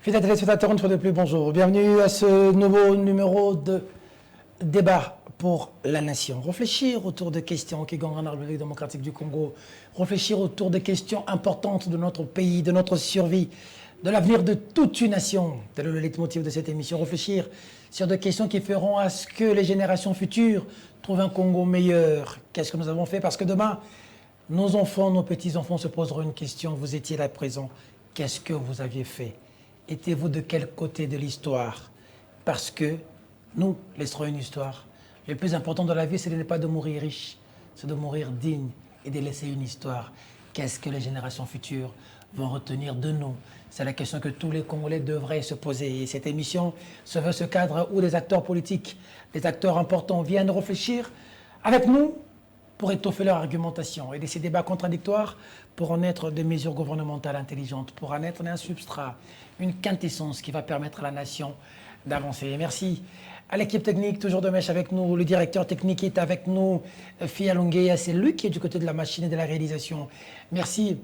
Fidèles téléspectateurs, une fois de plus, bonjour. Bienvenue à ce nouveau numéro de débat pour la nation. Réfléchir autour de questions qui gagnent la République démocratique du Congo. Réfléchir autour de questions importantes de notre pays, de notre survie, de l'avenir de toute une nation. Tel est le leitmotiv de cette émission. Réfléchir sur des questions qui feront à ce que les générations futures trouvent un Congo meilleur. Qu'est-ce que nous avons fait? Parce que demain, nos enfants, nos petits-enfants se poseront une question. Vous étiez là présent. Qu'est-ce que vous aviez fait? Étiez-vous de quel côté de l'histoire? Parce que nous laisserons une histoire. Le plus important dans la vie, ce n'est pas de mourir riche, c'est de mourir digne et de laisser une histoire. Qu'est-ce que les générations futures vont retenir de nous? C'est la question que tous les Congolais devraient se poser. Et cette émission se veut ce cadre où les acteurs politiques, les acteurs importants viennent réfléchir avec nous pour étoffer leur argumentation. Et de ces débats contradictoires pour en être des mesures gouvernementales intelligentes, pour en être un substrat, une quintessence qui va permettre à la nation d'avancer. Et merci à l'équipe technique, toujours de mèche avec nous. Le directeur technique est avec nous, Fia Longueya, c'est lui qui est du côté de la machine et de la réalisation. Merci.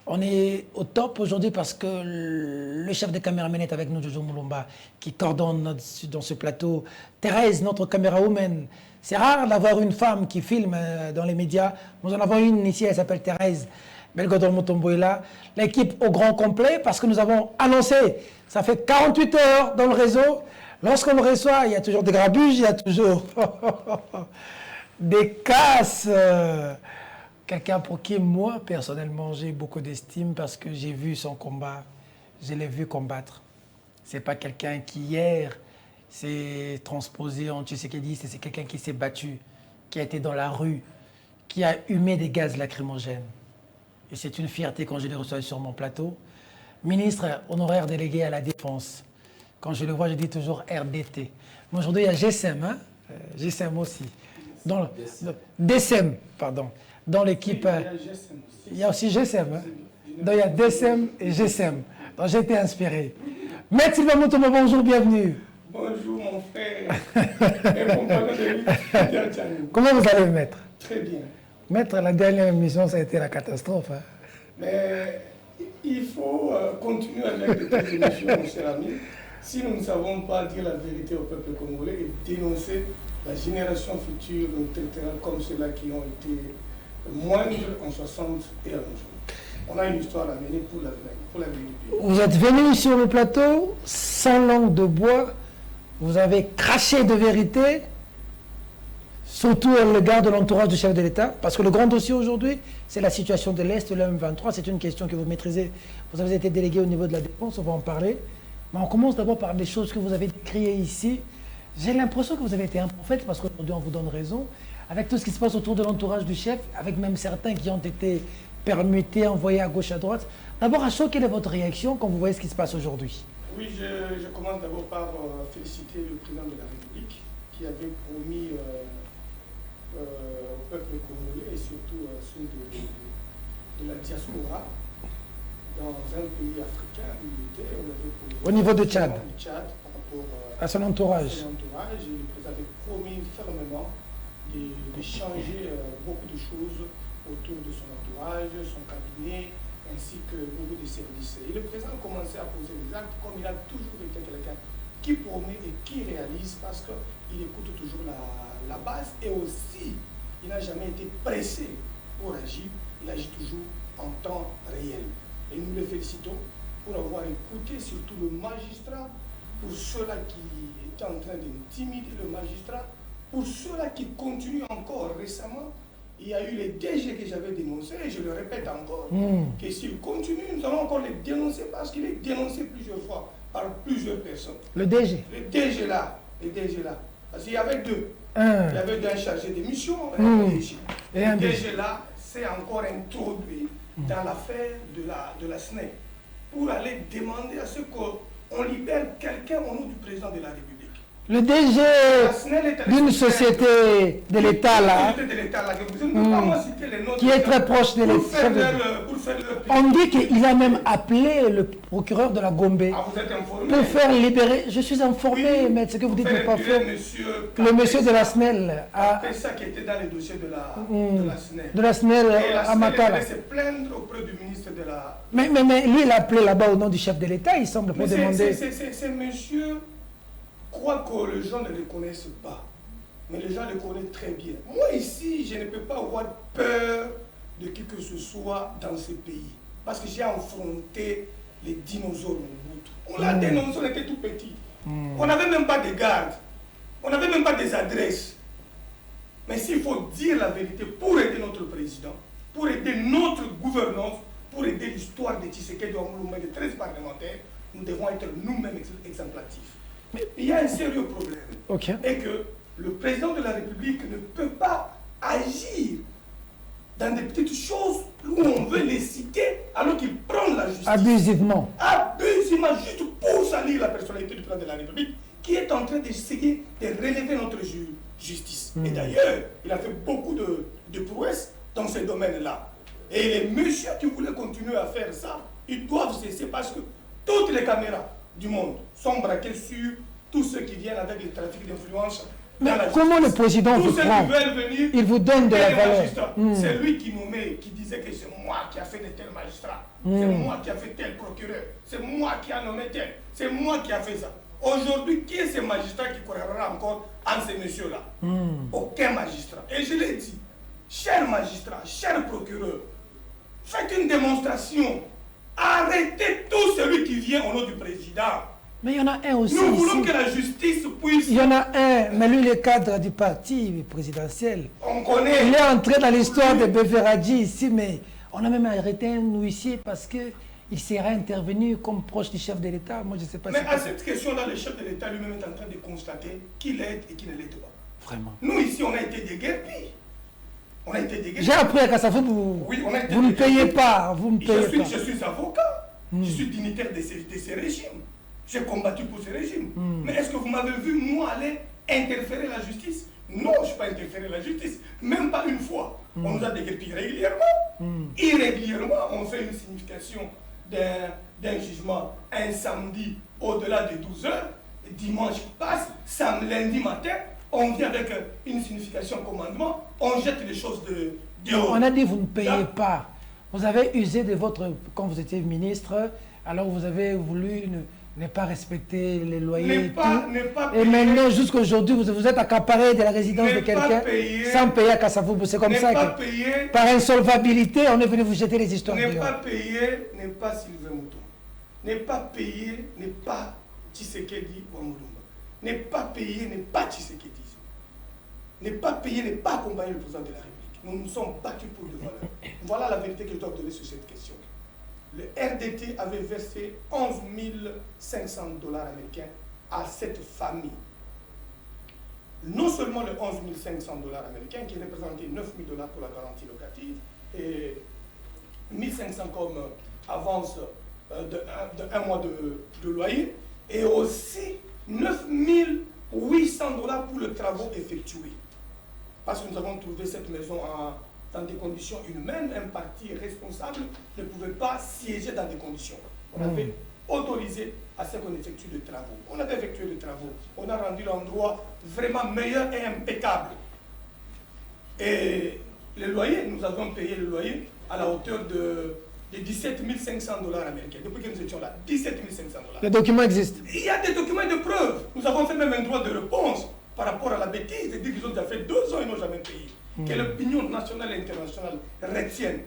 On est au top aujourd'hui parce que le chef de caméraman est avec nous, Jojo Moulomba, qui coordonne dans ce plateau. Thérèse, notre caméra-woman. C'est rare d'avoir une femme qui filme dans les médias. Nous en avons une ici, elle s'appelle Thérèse Belgodor Mutombo est là. L'équipe au grand complet parce que nous avons annoncé, ça fait 48 heures dans le réseau. Lorsqu'on le reçoit, il y a toujours des grabuges, il y a toujours des casses. Quelqu'un pour qui, moi, personnellement, j'ai beaucoup d'estime parce que j'ai vu son combat, je l'ai vu combattre. C'est pas quelqu'un qui, hier, s'est transposé en Tshisekedi, c'est quelqu'un qui s'est battu, qui a été dans la rue, qui a humé des gaz lacrymogènes. Et c'est une fierté quand je le reçois sur mon plateau. Ministre honoraire délégué à la Défense. Quand je le vois, je dis toujours RDT. Mais aujourd'hui, il y a GSM, hein? GSM aussi. DSM, pardon. Dans l'équipe, il y a aussi GSM. Hein? Donc il y a DSM et GSM. Donc j'ai été inspiré. Maître Sylvain Mutombo, bonjour, bienvenue. Bonjour mon frère et mon compagnon de lutte. Comment vous allez, maître? Très bien. Maître, la dernière émission, ça a été la catastrophe. Hein? Mais il faut continuer avec de telles émissions, mon cher ami. Si nous ne savons pas dire la vérité au peuple congolais et dénoncer la génération future de territoires comme ceux-là qui ont été moindres en 60 et à nos jours. On a une histoire à mener pour la vérité. Vous êtes venu sur le plateau, sans langue de bois, vous avez craché de vérité, surtout à l'égard de l'entourage du chef de l'État, parce que le grand dossier aujourd'hui, c'est la situation de l'Est, le M23, c'est une question que vous maîtrisez. Vous avez été délégué au niveau de la Défense, on va en parler. Mais on commence d'abord par des choses que vous avez créées ici. J'ai l'impression que vous avez été un prophète, parce qu'aujourd'hui on vous donne raison, avec tout ce qui se passe autour de l'entourage du chef, avec même certains qui ont été permutés, envoyés à gauche, à droite. D'abord, à chaud, quelle est votre réaction quand vous voyez ce qui se passe aujourd'hui? Oui, je commence d'abord par féliciter le président de la République qui avait promis au peuple congolais et surtout à ceux de la diaspora dans un pays africain où il était. On avait promis au niveau de Tchad, par rapport à son entourage. Et le président avait promis fermement de changer beaucoup de choses autour de son entourage, son cabinet, ainsi que beaucoup de services. Et le président a commencé à poser des actes comme il a toujours été quelqu'un qui promet et qui réalise parce qu'il écoute toujours la base et aussi il n'a jamais été pressé pour agir, il agit toujours en temps réel. Et nous le félicitons pour avoir écouté surtout le magistrat, pour ceux-là qui étaient en train d'intimider le magistrat, pour ceux-là qui continuent encore récemment. Il y a eu les DG que j'avais dénoncés, et je le répète encore, que s'ils continuent, nous allons encore les dénoncer parce qu'il est dénoncé plusieurs fois par plusieurs personnes. Le DG? Les DG là. Parce qu'il y avait deux. Il y avait un chargé de mission et un DG. Et le DG là s'est encore introduit dans l'affaire de la SNEC pour aller demander à ce qu'on libère quelqu'un au nom du président de la République. Le DG d'une société de l'État là, qui est très proche de l'État. On dit qu'il a même appelé le procureur de la Gombe pour faire libérer. Je suis informé, mais ce que vous dites n'est pas faux. Le monsieur de la SNEL a ça qui était dans les dossiers de la SNEL. De la SNEL à Matala. Il se plaindre auprès du ministre de la... Mais lui, il a appelé là-bas au nom du chef de l'État, il semble, pour demander... Ces messieurs croient que les gens ne les connaissent pas. Mais les gens les connaissent très bien. Moi, ici, je ne peux pas avoir peur de qui que ce soit dans ce pays. Parce que j'ai affronté les dinosaures Mobutu. On l'a dénoncé, on était tout petit. On n'avait même pas de garde. On n'avait même pas des adresses. Mais s'il faut dire la vérité pour aider notre président, pour aider notre gouvernance, pour aider l'histoire de Tshisekedi, de 13 parlementaires, nous devons être nous-mêmes exemplatifs. Mais il y a un sérieux problème. Et que le président de la République ne peut pas agir dans des petites choses où on veut les citer alors qu'il prend la justice. Abusivement. Abusivement, juste pour salir la personnalité du président de la République qui est en train d'essayer de relever notre justice. Et d'ailleurs, il a fait beaucoup de prouesses dans ces domaines-là. Et les messieurs qui voulaient continuer à faire ça, ils doivent cesser parce que toutes les caméras du monde sont braquées sur tous ceux qui viennent avec le trafic d'influence. Mais comment le président vous prend? Il vous donne de la valeur. C'est lui qui nommait, qui disait que c'est moi qui a fait de tels magistrats, c'est moi qui a fait tel procureur, c'est moi qui a nommé tel, c'est moi qui a fait ça. Aujourd'hui, qui est ce magistrat qui correspondra encore à ces messieurs-là? Aucun magistrat. Et je l'ai dit, chers magistrats, chers procureurs, faites une démonstration. Arrêtez tout celui qui vient au nom du président. Mais il y en a un aussi. Nous voulons ici. que la justice puisse... Il y en a un, mais lui, il est cadre du parti présidentiel. On connaît. Il est entré dans l'histoire de Beveradji ici, mais on a même arrêté un huissier parce qu'il serait intervenu comme proche du chef de l'État. Moi, je ne sais pas mais si... à cette question-là, le chef de l'État lui-même est en train de constater qui l'aide et qui ne l'aide pas. Vraiment. Nous, ici, on a été déguerpis. On a été déguerpis. J'ai appris à Kassafou, vous ne payez pas. Vous ne payez pas. Je suis avocat. Je suis dignitaire de ces régimes. J'ai combattu pour ces régimes. Mais est-ce que vous m'avez vu, moi, aller interférer la justice? Non, je n'ai pas interféré la justice. Même pas une fois. On nous a déguerpis régulièrement. Irrégulièrement, on fait une signification d'un jugement un samedi au-delà de 12 heures. Dimanche passe, lundi matin, on vient avec une signification commandement, on jette les choses de dehors. On a dit vous ne payez pas. Vous avez usé de votre... Quand vous étiez ministre, alors vous avez voulu ne pas respecter les loyers et maintenant, jusqu'aujourd'hui, vous êtes accaparé de la résidence de quelqu'un sans payer à Kassafou. C'est comme ça que, par insolvabilité, on est venu vous jeter les histoires. Ne pas payer n'est pas Sylvain Mouton. Ne pas payer n'est pas Tshisekedi Wamulumba. Ne pas payer n'est pas Tshisekedi. Ne pas payer n'est pas accompagner le président de la République. Nous nous sommes battus pour des valeurs. Voilà la vérité que je dois donner sur cette question. Le RDT avait versé 11 500 $ américains à cette famille. Non seulement les 11 500 $ américains qui représentaient 9 000 $ pour la garantie locative et 1 500 comme avance d'un mois de loyer et aussi 9 800 $ pour les travaux effectués. Parce que nous avons trouvé cette maison dans des conditions inhumaines, un parti responsable ne pouvait pas siéger dans des conditions. On avait autorisé à ce qu'on effectue des travaux. On avait effectué des travaux. On a rendu l'endroit vraiment meilleur et impeccable. Et le loyer, nous avons payé le loyer à la hauteur de 17 500 $ américains. Depuis que nous étions là, 17 500 $. Les documents existent. Il y a des documents de preuve. Nous avons fait même un droit de réponse par rapport à la bêtise de dire qu'ils ont déjà fait 2 ans et n'ont jamais payé. Que l'opinion nationale et internationale retienne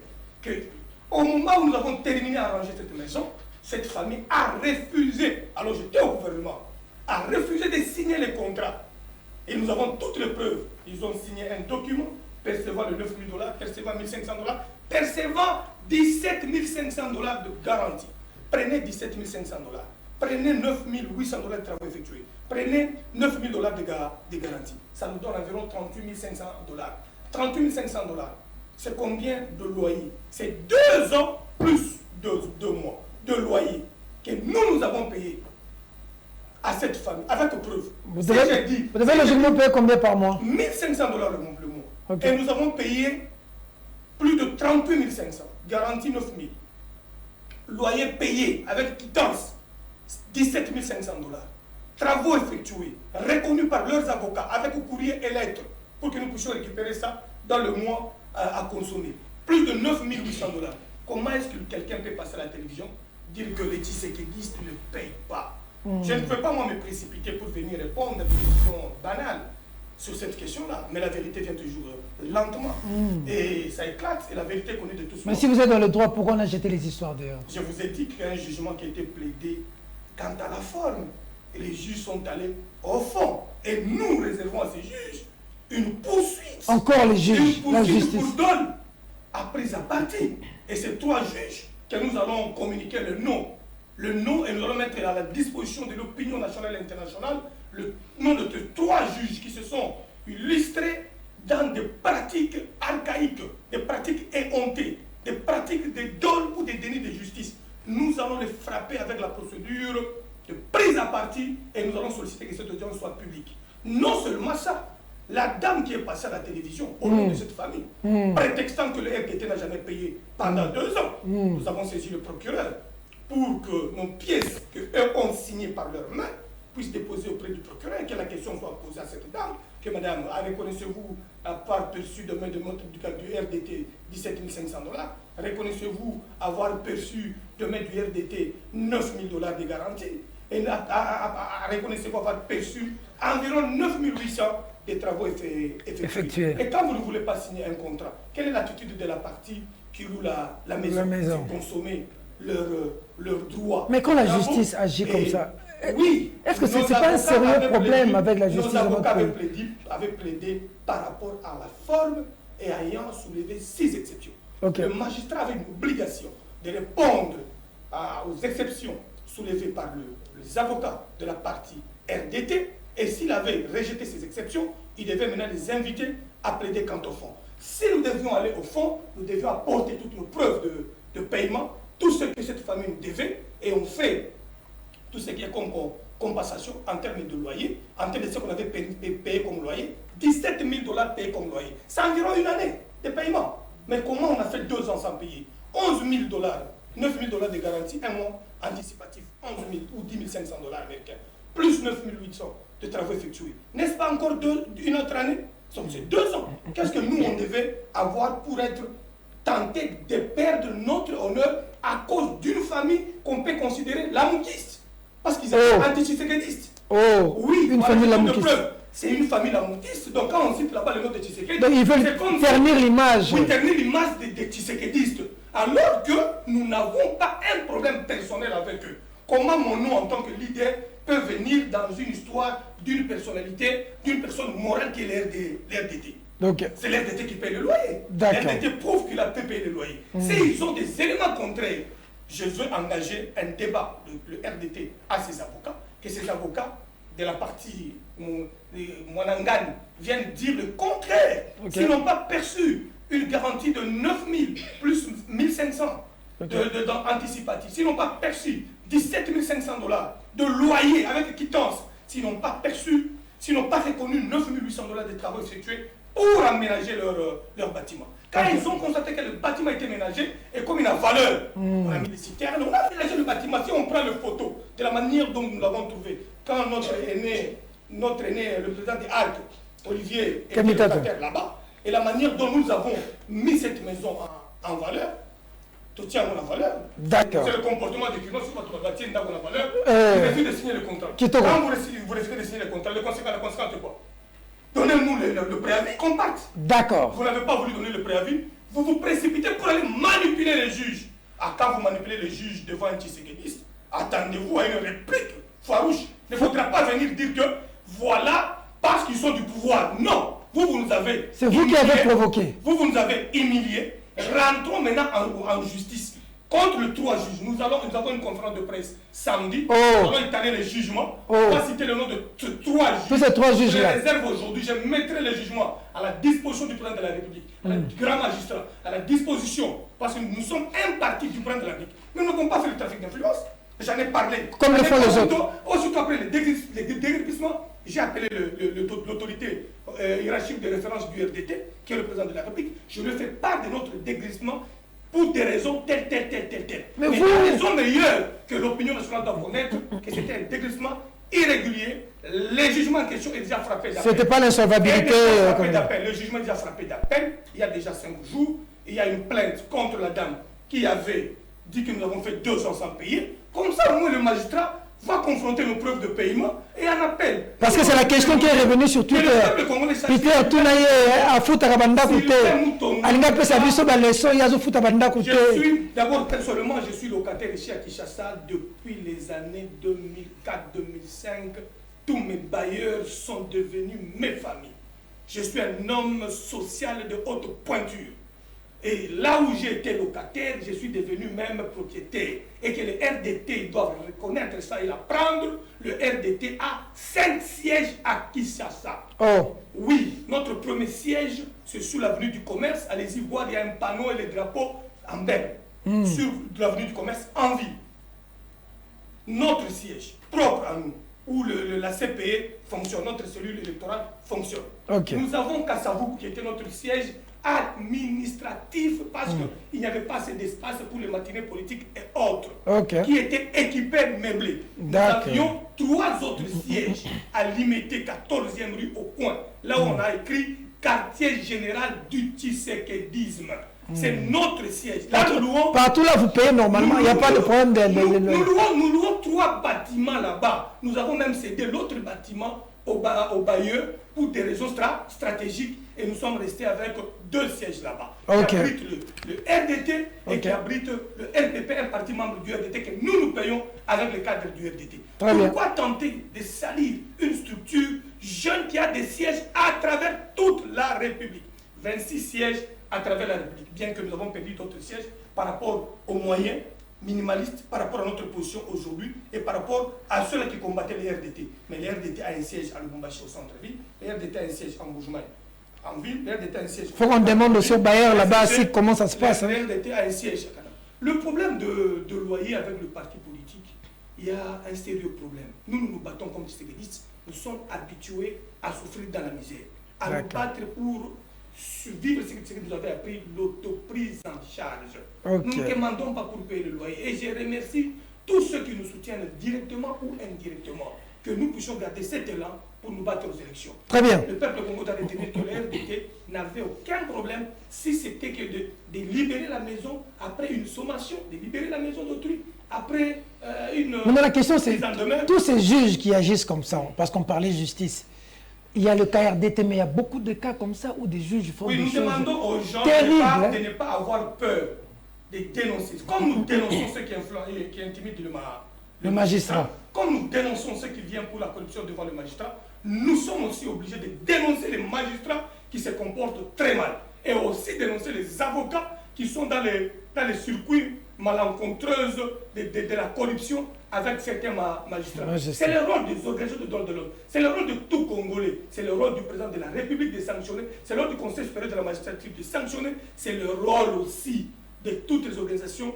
qu'au moment où nous avons terminé à ranger cette maison, cette famille a refusé, alors j'étais au gouvernement, a refusé de signer les contrats. Et nous avons toutes les preuves. Ils ont signé un document percevant le 9 000 $, percevant 1 500 $, percevant 17 500 $ de garantie. Prenez 17 500 $. Prenez 9 800 $ de travaux effectués. Prenez 9 000 $ de garantie. Ça nous donne environ 38 500 $. 38 500 $, c'est combien de loyer? C'est 2 ans plus 2 mois de loyer que nous avons payé à cette famille, avec preuve. Vous devez logiquement payer combien par mois? 1500 $ le mois. Okay. Et nous avons payé plus de 38 500, garantie 9 000. Loyer payé avec quittance, 17 500 $. Travaux effectués, reconnus par leurs avocats avec courrier et lettres pour que nous puissions récupérer ça dans le mois à consommer. Plus de 9 800 $. Comment est-ce que quelqu'un peut passer à la télévision, dire que les tshisekidistes ne payent pas? Je ne peux pas moi me précipiter pour venir répondre à des questions banales sur cette question-là, mais la vérité vient toujours lentement. Et ça éclate, et la vérité est connue de tous. Mais si vous êtes dans le droit, pourquoi on a jeté les histoires dehors? Je vous ai dit qu'il y a un jugement qui a été plaidé quant à la forme. Et les juges sont allés au fond. Et nous réservons à ces juges une poursuite. Encore les juges, une la poursuite justice. pour dol après à partir. Et ces 3 juges que nous allons communiquer le nom. Le nom, et nous allons mettre à la disposition de l'opinion nationale et internationale le nom de 3 juges qui se sont illustrés dans des pratiques archaïques, des pratiques éhontées, des pratiques de dol ou des dénis de justice. Nous allons les frapper avec la procédure de prise à partie et nous allons solliciter que cette audience soit publique. Non seulement ça, la dame qui est passée à la télévision au nom de cette famille, prétextant que le RDT n'a jamais payé pendant 2 ans, nous avons saisi le procureur pour que nos pièces qu'eux ont signées par leurs mains puissent déposer auprès du procureur et que la question soit posée à cette dame, que madame, reconnaissez-vous la part perçue de main de notre du RDT 17 500 $, reconnaissez-vous avoir perçu de main du RDT 9 000 $ de garantie, et reconnaissez-vous avoir perçu environ 9 800 des travaux effectués. Et quand vous ne voulez pas signer un contrat, quelle est l'attitude de la partie qui loue la maison, pour consommer leurs droits? Mais quand la justice agit comme ça, oui, est-ce que ce n'est pas un sérieux problème avec la justice? Nos avocats avaient plaidé par rapport à la forme et ayant soulevé 6 exceptions. Okay. Le magistrat avait une obligation de répondre aux exceptions soulevées par les avocats de la partie RDT, et s'il avait rejeté ces exceptions, il devait maintenant les inviter à plaider quant au fond. Si nous devions aller au fond, nous devions apporter toutes nos preuves de paiement, tout ce que cette famille nous devait, et on fait tout ce qui est comme compensation en termes de loyer, en termes de ce qu'on avait payé comme loyer, 17 000 $ payés comme loyer. C'est environ 1 année de paiement. Mais comment on a fait 2 ans sans payer? 11 000 $, 9 000 $ de garantie, un mois anticipatif, 11 000 ou 10 500 $ américains, plus 9 800 de travaux effectués. N'est-ce pas encore une autre année? Donc c'est 2 ans. Qu'est-ce que nous, on devait avoir pour être tenté de perdre notre honneur à cause d'une famille qu'on peut considérer lamoukiste? Parce qu'ils étaient anti-tshisekidistes. Oui, une famille lamoukiste. C'est une famille lamoukiste. Donc quand on cite là-bas le nom de Tshisekedi, donc ils veulent ternir l'image. Oui, ternir l'image des tshisekidistes. Alors que nous n'avons pas un problème personnel avec eux. Comment mon nom en tant que leader peut venir dans une histoire d'une personnalité, d'une personne morale qui est l'RDT? C'est l'RDT qui paye le loyer. L'RDT prouve qu'il a pu payer le loyer. S'ils ont des éléments contraires, je veux engager un débat, le RDT, à ses avocats, que ces avocats de la partie Mwanangani viennent dire le contraire. S'ils n'ont pas perçu une garantie de 9 000 plus 1 500 anticipatif, s'ils n'ont pas perçu 17 500 $ de loyer avec quittance, s'ils n'ont pas perçu, s'ils n'ont pas reconnu 9 800 $ de travaux effectués pour aménager leur bâtiment. Quand ils ont constaté que le bâtiment était ménagé, et comme il a valeur, on a mis des citernes, on a aménagé le bâtiment. Si on prend les photos de la manière dont nous l'avons trouvé, quand notre aîné, le président des Arcs, Olivier, était locataire là-bas, et la manière dont nous avons mis cette maison en valeur, tout tient à la valeur. D'accord. C'est le comportement des clients, c'est votre bâtiment dans la valeur. Vous refusez de signer le contrat. Quand vous refusez de signer le contrat, la conséquence c'est quoi? Donnez-nous le préavis qu'on parte. D'accord. Vous n'avez pas voulu donner le préavis, vous vous précipitez pour aller manipuler les juges. Quand vous manipulez les juges devant un tshisekidiste, attendez-vous à une réplique farouche. Il ne faudra pas venir dire que voilà, parce qu'ils sont du pouvoir. Non, vous nous avez. C'est vous qui avez provoqué. Vous nous avez humiliés. Rentrons maintenant en justice. Contre les 3 juges, nous avons une conférence de presse samedi. Nous allons étaler les jugements. On va citer le nom de ces 3 juges. Tous ces 3 juges là. Je les réserve aujourd'hui. Je mettrai les jugements à la disposition du président de la République, à la grand magistrat, à la disposition. Parce que nous sommes un parti du président de la République. Nous n'avons pas fait le trafic d'influence. J'en ai parlé. Comme le font les autres. Aussitôt après les déguerpissements, j'ai appelé l'autorité hiérarchique de référence du RDT, qui est le président de la République. Je lui fais part de notre déguerpissement pour des raisons telles. Mais vous... la raison meilleure que l'opinion nationale doit connaître, que c'était un déguerpissement irrégulier. Les jugements en question est déjà frappé d'appel. C'était pas l'insolvabilité. Le jugement est déjà frappé d'appel. Il y a déjà 5 jours. Il y a une plainte contre la dame qui avait dit que nous avons fait 2 ans sans payer. Comme ça, au moins, le magistrat va confronter nos preuves de paiement et en appel. Parce que c'est la question qui est revenue sur Twitter. Peter, tu n'as pas à Rabanda Kouté. Alinga peut savoir sur la leçon, il y a un foot à Banda Kouté. Je suis, d'abord, personnellement, je suis locataire ici à Kinshasa depuis les années 2004-2005. Tous mes bailleurs sont devenus mes familles. Je suis un homme social de haute pointure. Et là où j'ai été locataire, je suis devenu même propriétaire. Et que les RDT doivent reconnaître ça et l'apprendre. Le RDT a 5 sièges à Kinshasa. Oh. Oui, notre premier siège, c'est sur l'avenue du Commerce. Allez-y voir, il y a un panneau et les drapeaux en berne. Sur l'avenue du Commerce, en ville. Notre siège, propre à nous, où la CPE fonctionne, notre cellule électorale fonctionne. Okay. Nous avons Kassavou, qui était notre siège administratif, parce qu'il n'y avait pas assez d'espace pour les matinées politiques et autres, qui étaient équipés, meublés. Nous avions 3 autres sièges à Limité, 14e rue au coin, là où on a écrit quartier général du Tshisekedisme. C'est notre siège. Là, partout là, vous payez normalement, il n'y a pas de problème. Nous louons 3 bâtiments là-bas. Nous avons même cédé l'autre bâtiment au bailleur pour des raisons stratégiques et nous sommes restés avec 2 sièges là-bas. Qui abrite le RDT et qui abrite le RPP, un parti membre du RDT que nous payons avec le cadre du RDT. Pourquoi tenter de salir une structure jeune qui a des sièges à travers toute la République? 26 sièges à travers la République, bien que nous avons perdu d'autres sièges par rapport aux moyens minimalistes, par rapport à notre position aujourd'hui et par rapport à ceux-là qui combattaient les RDT. Mais les RDT a un siège à Lubumbashi au centre-ville, les RDT a un siège en Boujmaï en ville, les RDT a un siège... Il faut qu'on demande aussi au bailleur là-bas comment ça se passe. Les RDT a un siège à Canada. Le problème de loyer avec le parti politique, il y a un sérieux problème. Nous nous battons comme sérénistes, nous sommes habitués à souffrir dans la misère, à nous battre pour vivre ce que vous avez appris, l'autoprise en charge. Nous ne demandons pas pour payer le loyer. Et je remercie tous ceux qui nous soutiennent directement ou indirectement, que nous puissions garder cet élan pour nous battre aux élections. Très bien. Le peuple congolais doit retenir que le RDT n'avait aucun problème si c'était que de libérer la maison après une sommation, de libérer la maison d'autrui après une... Mais la question c'est, tous ces juges qui agissent comme ça, parce qu'on parlait justice, il y a le cas RDT, mais il y a beaucoup de cas comme ça où des juges font des choses terribles. Oui, nous demandons aux gens de ne pas avoir peur de dénoncer. Comme nous dénonçons ceux qui intimident le magistrat, comme nous dénonçons ceux qui viennent pour la corruption devant le magistrat, nous sommes aussi obligés de dénoncer les magistrats qui se comportent très mal. Et aussi dénoncer les avocats qui sont dans les circuits malencontreuses de la corruption avec certains magistrats. C'est le rôle des organisations de droits de l'homme, c'est le rôle de tout Congolais, c'est le rôle du président de la République de sanctionner, c'est le rôle du Conseil supérieur de la magistrature de sanctionner, c'est le rôle aussi de toutes les organisations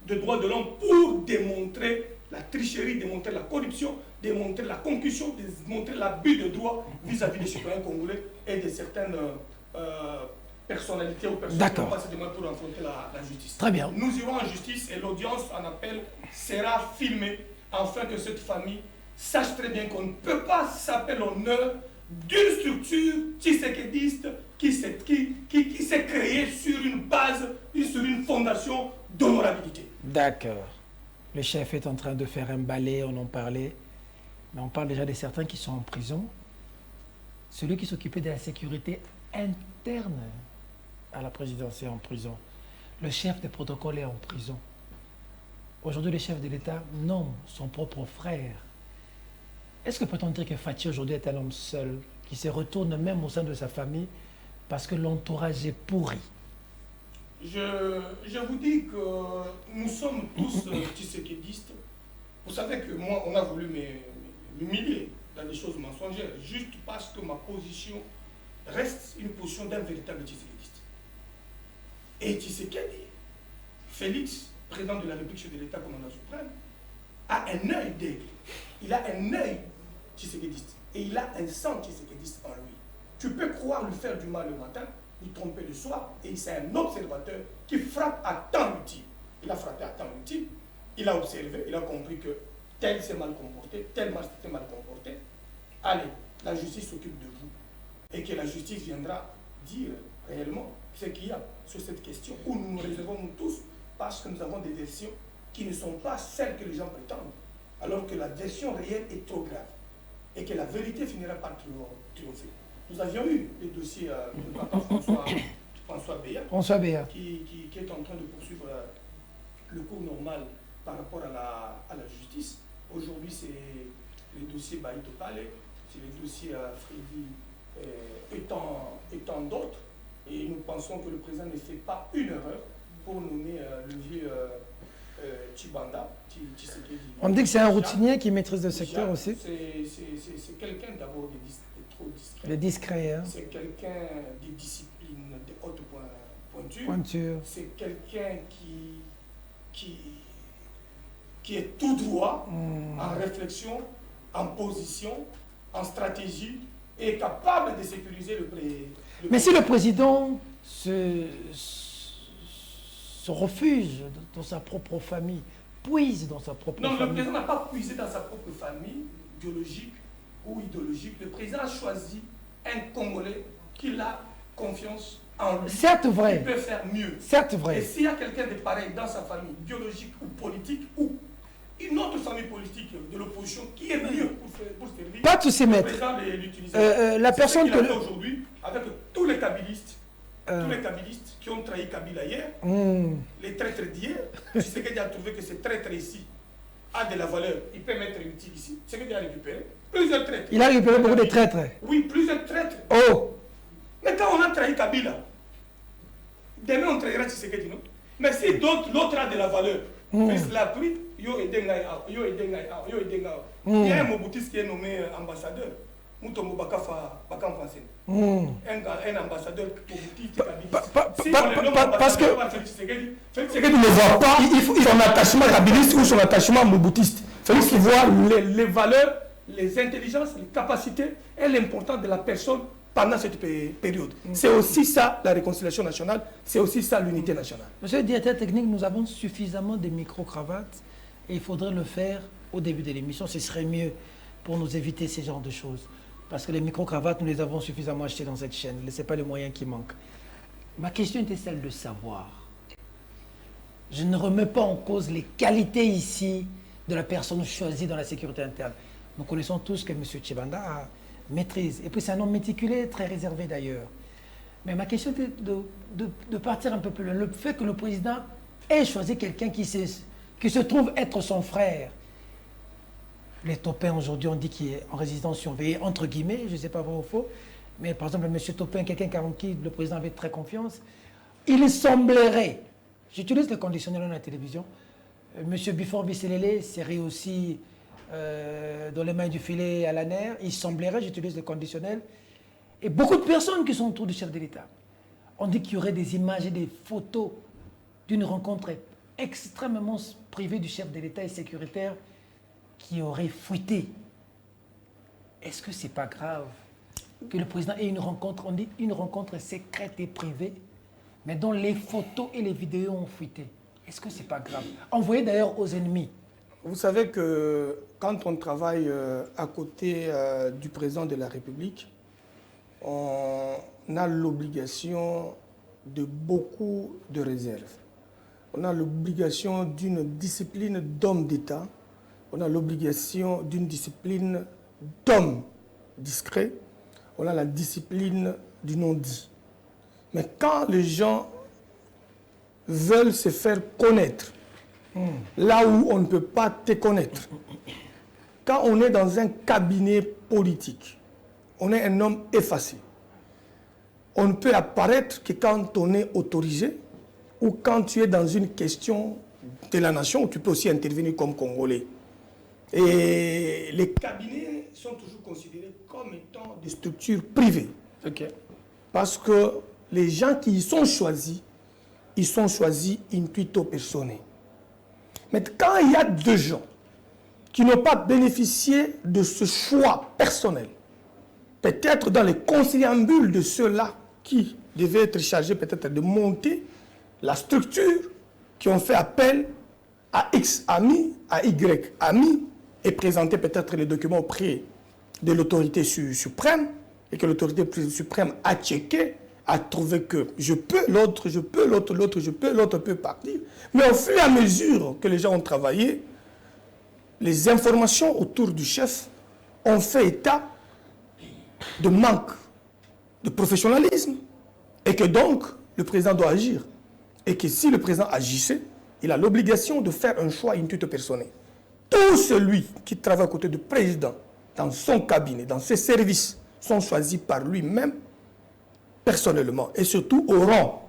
de droits de l'homme pour démontrer la tricherie, démontrer la corruption, démontrer la concussion, démontrer l'abus de droit vis-à-vis des citoyens congolais et de certaines personnalités ou personnes qui n'ont pas assez de moyens pour affronter la justice. Très bien. Nous irons en justice et l'audience en appel sera filmée afin que cette famille sache très bien qu'on ne peut pas s'appeler l'honneur d'une structure tshisekédiste qui s'est créée sur une base, sur une fondation d'honorabilité. D'accord. Le chef est en train de faire un balai, on en parlait, mais on parle déjà de certains qui sont en prison. Celui qui s'occupait de la sécurité interne à la présidence est en prison. Le chef des protocoles est en prison. Aujourd'hui, le chef de l'État nomme son propre frère. Est-ce que peut-on dire que Fathi aujourd'hui est un homme seul, qui se retourne même au sein de sa famille parce que l'entourage est pourri? Je vous dis que nous sommes tous tshisekédistes. Vous savez que moi, on a voulu m'humilier dans des choses mensongères, juste parce que ma position reste une position d'un véritable tshisekédiste. Et Tshisekedi, Félix, président de la République, chef de l'État, commandant suprême, a un œil d'aigle. Il a un œil tshisekedi-iste. Et il a un sang tshisekedi-iste en lui. Tu peux croire lui faire du mal le matin, lui tromper le soir, et c'est un observateur qui frappe à temps utile. Il a frappé à temps utile, il a observé, il a compris que tel s'est mal comporté, tel s'est mal comporté. Allez, la justice s'occupe de vous. Et que la justice viendra dire réellement ce qu'il y a sur cette question, où nous nous réservons nous tous, parce que nous avons des versions qui ne sont pas celles que les gens prétendent, alors que la version réelle est trop grave, et que la vérité finira par triompher. Nous avions eu le dossier de papa François Béat, qui est en train de poursuivre le cours normal par rapport à la justice. Aujourd'hui, c'est le dossier Baïto Palais, c'est le dossier Freddy étant d'autres. Et nous pensons que le président ne fait pas une erreur pour nommer le vieux Tshibanda. On dit que c'est un routinier qui maîtrise le secteur aussi. C'est quelqu'un d'abord de trop discret. Le discret, hein. C'est quelqu'un de discipline de haute pointure. C'est quelqu'un qui est tout droit, en réflexion, en position, en stratégie, et capable de sécuriser le Mais si le président se refuge dans sa propre famille, puise dans sa propre famille... Non, le président n'a pas puisé dans sa propre famille, biologique ou idéologique. Le président a choisi un Congolais qui a confiance en lui. Certes vrai. Il peut faire mieux. Certes vrai. Et s'il y a quelqu'un de pareil dans sa famille, biologique ou politique, ou une autre famille politique de l'opposition qui est mieux pour servir... Pas tous ces maîtres. Le président l'utilise. La personne ce qu'il a fait aujourd'hui avec tous les kabylistes. Tous les kabylistes qui ont trahi Kabila hier, les traîtres d'hier, Tshisekedi a trouvé que ces traîtres ici a de la valeur. Il peut mettre utile ici. Tshisekedi a récupéré plusieurs traîtres. Il a récupéré beaucoup de traîtres. Oui, plusieurs traîtres. Oh! Mais quand on a trahi Kabila, demain on trahira Tshisekedi, non? Mais si l'autre a de la valeur, Félix l'a pris, yo et Dengaï. Il y a un Mobutis qui est nommé ambassadeur. Moutombo Bakafa Bakamfasen. Un ambassadeur parce que Félix ne voit pas son attachement kabiliste ou son attachement moboutiste. Félix qui voit les valeurs, les intelligences, les capacités et l'importance de la personne pendant cette période. C'est aussi ça la réconciliation nationale, c'est aussi ça l'unité nationale. Monsieur le directeur technique, nous avons suffisamment de micro-cravates et il faudrait le faire au début de l'émission. Ce serait mieux pour nous éviter ce genre de choses. Parce que les micro-cravates, nous les avons suffisamment achetées dans cette chaîne. Ce n'est pas le moyen qui manque. Ma question était celle de savoir. Je ne remets pas en cause les qualités ici de la personne choisie dans la sécurité interne. Nous connaissons tous que M. Tshibanda maîtrise. Et puis c'est un homme méticuleux, très réservé d'ailleurs. Mais ma question était de partir un peu plus loin. Le fait que le président ait choisi quelqu'un qui se trouve être son frère. Les Topins aujourd'hui, on dit qu'il est en résidence surveillée, entre guillemets, je ne sais pas vrai ou faux. Mais par exemple, M. Topin, quelqu'un en qui le président avait très confiance, il semblerait, j'utilise le conditionnel dans la télévision, M. Bifor Bisselele serait aussi dans les mains du filet à la nerf. Il semblerait, j'utilise le conditionnel, et beaucoup de personnes qui sont autour du chef de l'État. On dit qu'il y aurait des images et des photos d'une rencontre extrêmement privée du chef de l'État et sécuritaire qui aurait fuité. Est-ce que c'est pas grave que le président ait une rencontre, on dit une rencontre secrète et privée, mais dont les photos et les vidéos ont fuité? Est-ce que c'est pas grave? Envoyé d'ailleurs aux ennemis. Vous savez que quand on travaille à côté du président de la République, on a l'obligation de beaucoup de réserves. On a l'obligation d'une discipline d'homme d'État. On a l'obligation d'une discipline d'homme discret. On a la discipline du non-dit. Mais quand les gens veulent se faire connaître, là où on ne peut pas te connaître, quand on est dans un cabinet politique, on est un homme effacé. On ne peut apparaître que quand on est autorisé ou quand tu es dans une question de la nation, où tu peux aussi intervenir comme Congolais. Et les cabinets sont toujours considérés comme étant des structures privées. Okay. Parce que les gens qui y sont choisis, ils sont choisis intuito personae. Mais quand il y a deux gens qui n'ont pas bénéficié de ce choix personnel. Peut-être dans les conciliambules de ceux-là qui devaient être chargés peut-être de monter la structure, qui ont fait appel à X amis, à Y amis, et présenter peut-être les documents auprès de l'autorité suprême, et que l'autorité suprême a checké, a trouvé que je peux, l'autre, je peux, l'autre, je peux, l'autre peut partir. Mais au fur et à mesure que les gens ont travaillé, les informations autour du chef ont fait état de manque de professionnalisme et que donc le président doit agir. Et que si le président agissait, il a l'obligation de faire un choix in tutto personae. Tout celui qui travaille à côté du président, dans son cabinet, dans ses services, sont choisis par lui-même, personnellement, et surtout au rang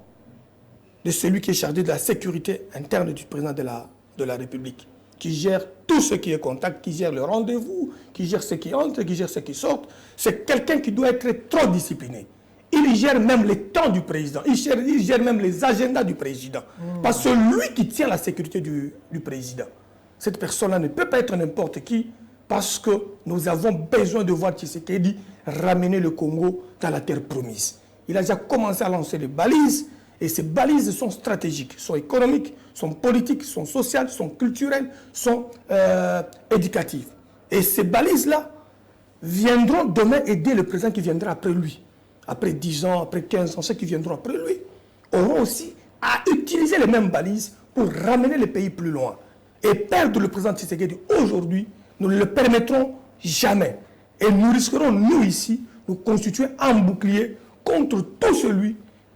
de celui qui est chargé de la sécurité interne du président de la République, qui gère tout ce qui est contact, qui gère le rendez-vous, qui gère ce qui entre, qui gère ce qui sort. C'est quelqu'un qui doit être trop discipliné. Il gère même les temps du président, il gère même les agendas du président. Parce que lui qui tient la sécurité du président, cette personne-là ne peut pas être n'importe qui, parce que nous avons besoin de voir Tshisekedi ramener le Congo dans la terre promise. Il a déjà commencé à lancer des balises, et ces balises sont stratégiques, sont économiques, sont politiques, sont sociales, sont culturelles, sont éducatives. Et ces balises-là viendront demain aider le président qui viendra après lui. Après 10 ans, après 15 ans, ceux qui viendront après lui auront aussi à utiliser les mêmes balises pour ramener le pays plus loin. Et perdre le président Tshisekedi aujourd'hui, nous ne le permettrons jamais. Et nous risquerons, nous ici, nous constituer un bouclier contre tout celui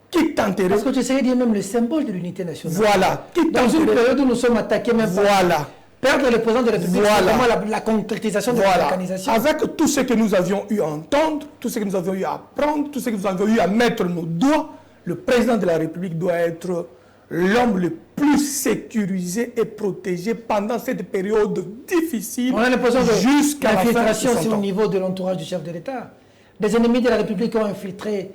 qui tenterait... Parce que Tshisekedi est même le symbole de l'unité nationale. Voilà. Dans une période où nous sommes attaqués même voilà. Perdre le président de la République, voilà. c'est vraiment la concrétisation de voilà. l'organisation. Avec tout ce que nous avions eu à entendre, tout ce que nous avions eu à apprendre, tout ce que nous avions eu à mettre nos doigts, le président de la République doit être l'homme le plus sécurisé et protégé pendant cette période difficile. On a l'impression que jusqu'à l'infiltration, c'est au temps. niveau de l'entourage du chef de l'État. Des ennemis de la République ont infiltré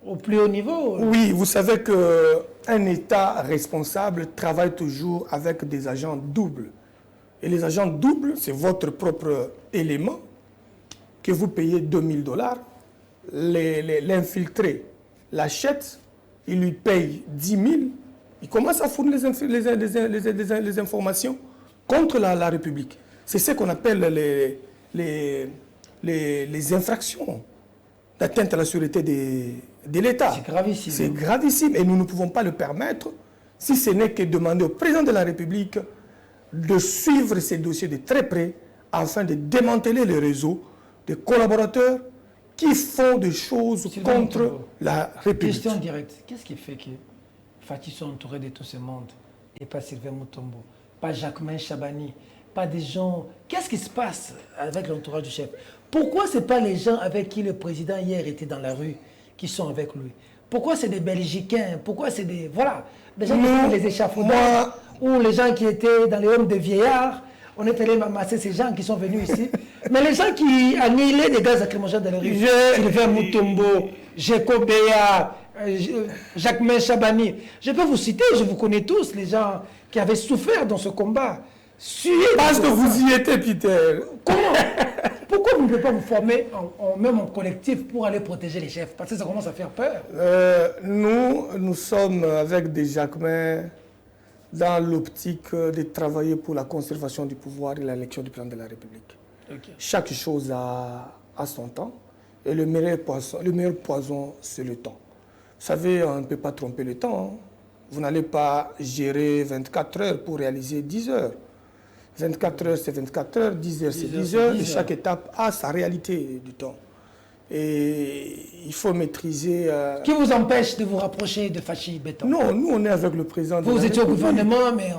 au plus haut niveau. Oui, vous savez qu'un État responsable travaille toujours avec des agents doubles. Et les agents doubles, c'est votre propre élément que vous payez $2000. L'infiltré l'achète, il lui paye 10 000. Il commence à fournir les informations contre la République. C'est ce qu'on appelle les infractions d'atteinte à la sûreté de l'État. C'est gravissime. C'est gravissime et nous ne pouvons pas le permettre si ce n'est que demander au président de la République de suivre ces dossiers de très près afin de démanteler le réseau de collaborateurs qui font des choses contre la République. Question directe. Qu'est-ce qui fait que Faty soit entouré de tout ce monde et pas Sylvain Mutombo, pas Jacquemain Chabani, pas des gens... Qu'est-ce qui se passe avec l'entourage du chef? Pourquoi ce n'est pas les gens avec qui le président hier était dans la rue qui sont avec lui? Pourquoi c'est des Belgicains? Pourquoi c'est des... Voilà, des gens qui font les échafaudages, ou les gens qui étaient dans les hommes de vieillards. On est allé amasser ces gens qui sont venus ici. Mais les gens qui annihilaient des gaz lacrymogènes dans les rues, Sylvain Mutombo, Jeko Beya, Jacquemain Chabani, je peux vous citer, je vous connais tous, les gens qui avaient souffert dans ce combat. Parce que vous y étiez, Peter. Comment? Pourquoi vous ne pouvez pas vous former même en collectif pour aller protéger les chefs? Parce que ça commence à faire peur. Nous sommes avec des Jacquemain dans l'optique de travailler pour la conservation du pouvoir et l'élection du président de la République. Okay. Chaque chose a son temps et le meilleur poison, c'est le temps. Vous savez, on ne peut pas tromper le temps. Hein. Vous n'allez pas gérer 24 heures pour réaliser 10 heures. 24 heures, c'est 24 heures, 10 heures, c'est 10 heures, et chaque étape a sa réalité du temps. Et il faut maîtriser... Qui vous empêche de vous rapprocher de Faty Béton? Non, nous, on est avec le président de la Vous étiez au République. Gouvernement, mais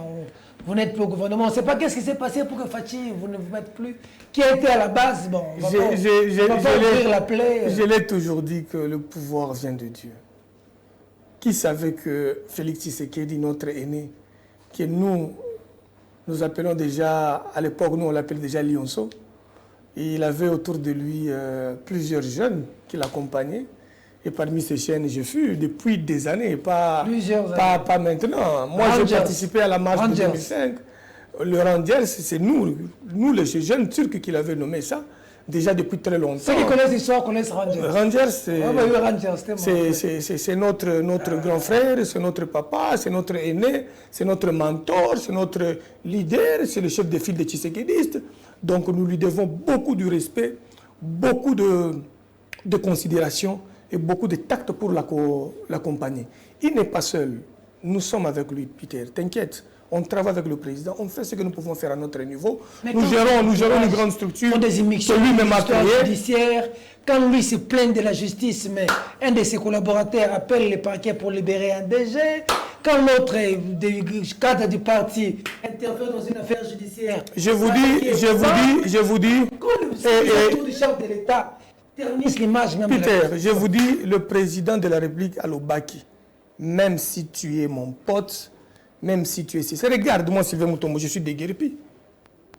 vous n'êtes plus au gouvernement. On ne sait pas qu'est-ce qui s'est passé pour que Faty, vous ne vous mettez plus. Qui a été à la base? Bon, on va pas ouvrir la plaie. Je l'ai toujours dit que le pouvoir vient de Dieu. Qui savait que Félix Tshisekedi, notre aîné, que nous appelons déjà, à l'époque, nous on l'appelait déjà Lionceau. Il avait autour de lui plusieurs jeunes qui l'accompagnaient. Et parmi ces jeunes, je fus depuis des années, pas maintenant. Moi, j'ai participé à la marche de 2005. le Rangers, c'est nous les jeunes Turcs qui l'avaient nommé ça, déjà depuis très longtemps. Ceux qui connaissent l'histoire connaissent Rangers. Rangers, c'est notre grand frère, c'est notre papa, c'est notre aîné, c'est notre mentor, c'est notre leader, c'est le chef de file des Tshisekidistes. Donc nous lui devons beaucoup de respect, beaucoup de considération et beaucoup de tact pour l'accompagner. Il n'est pas seul. Nous sommes avec lui, Peter. T'inquiète. On travaille avec le président, on fait ce que nous pouvons faire à notre niveau. Nous gérons une grande structure des immixtions que lui-même a créée. Judiciaire. Quand lui se plaint de la justice, mais un de ses collaborateurs appelle le parquet pour libérer un DG. Quand l'autre cadre du parti intervient dans une affaire judiciaire. Je vous dis. Quand le chef de l'État ternisse l'image même. Peter, je vous dis, le président de la République à l'Obaki, même si tu es mon pote, même si tu es ici. Regarde-moi, Sylvain Moutombo, je suis déguerpi.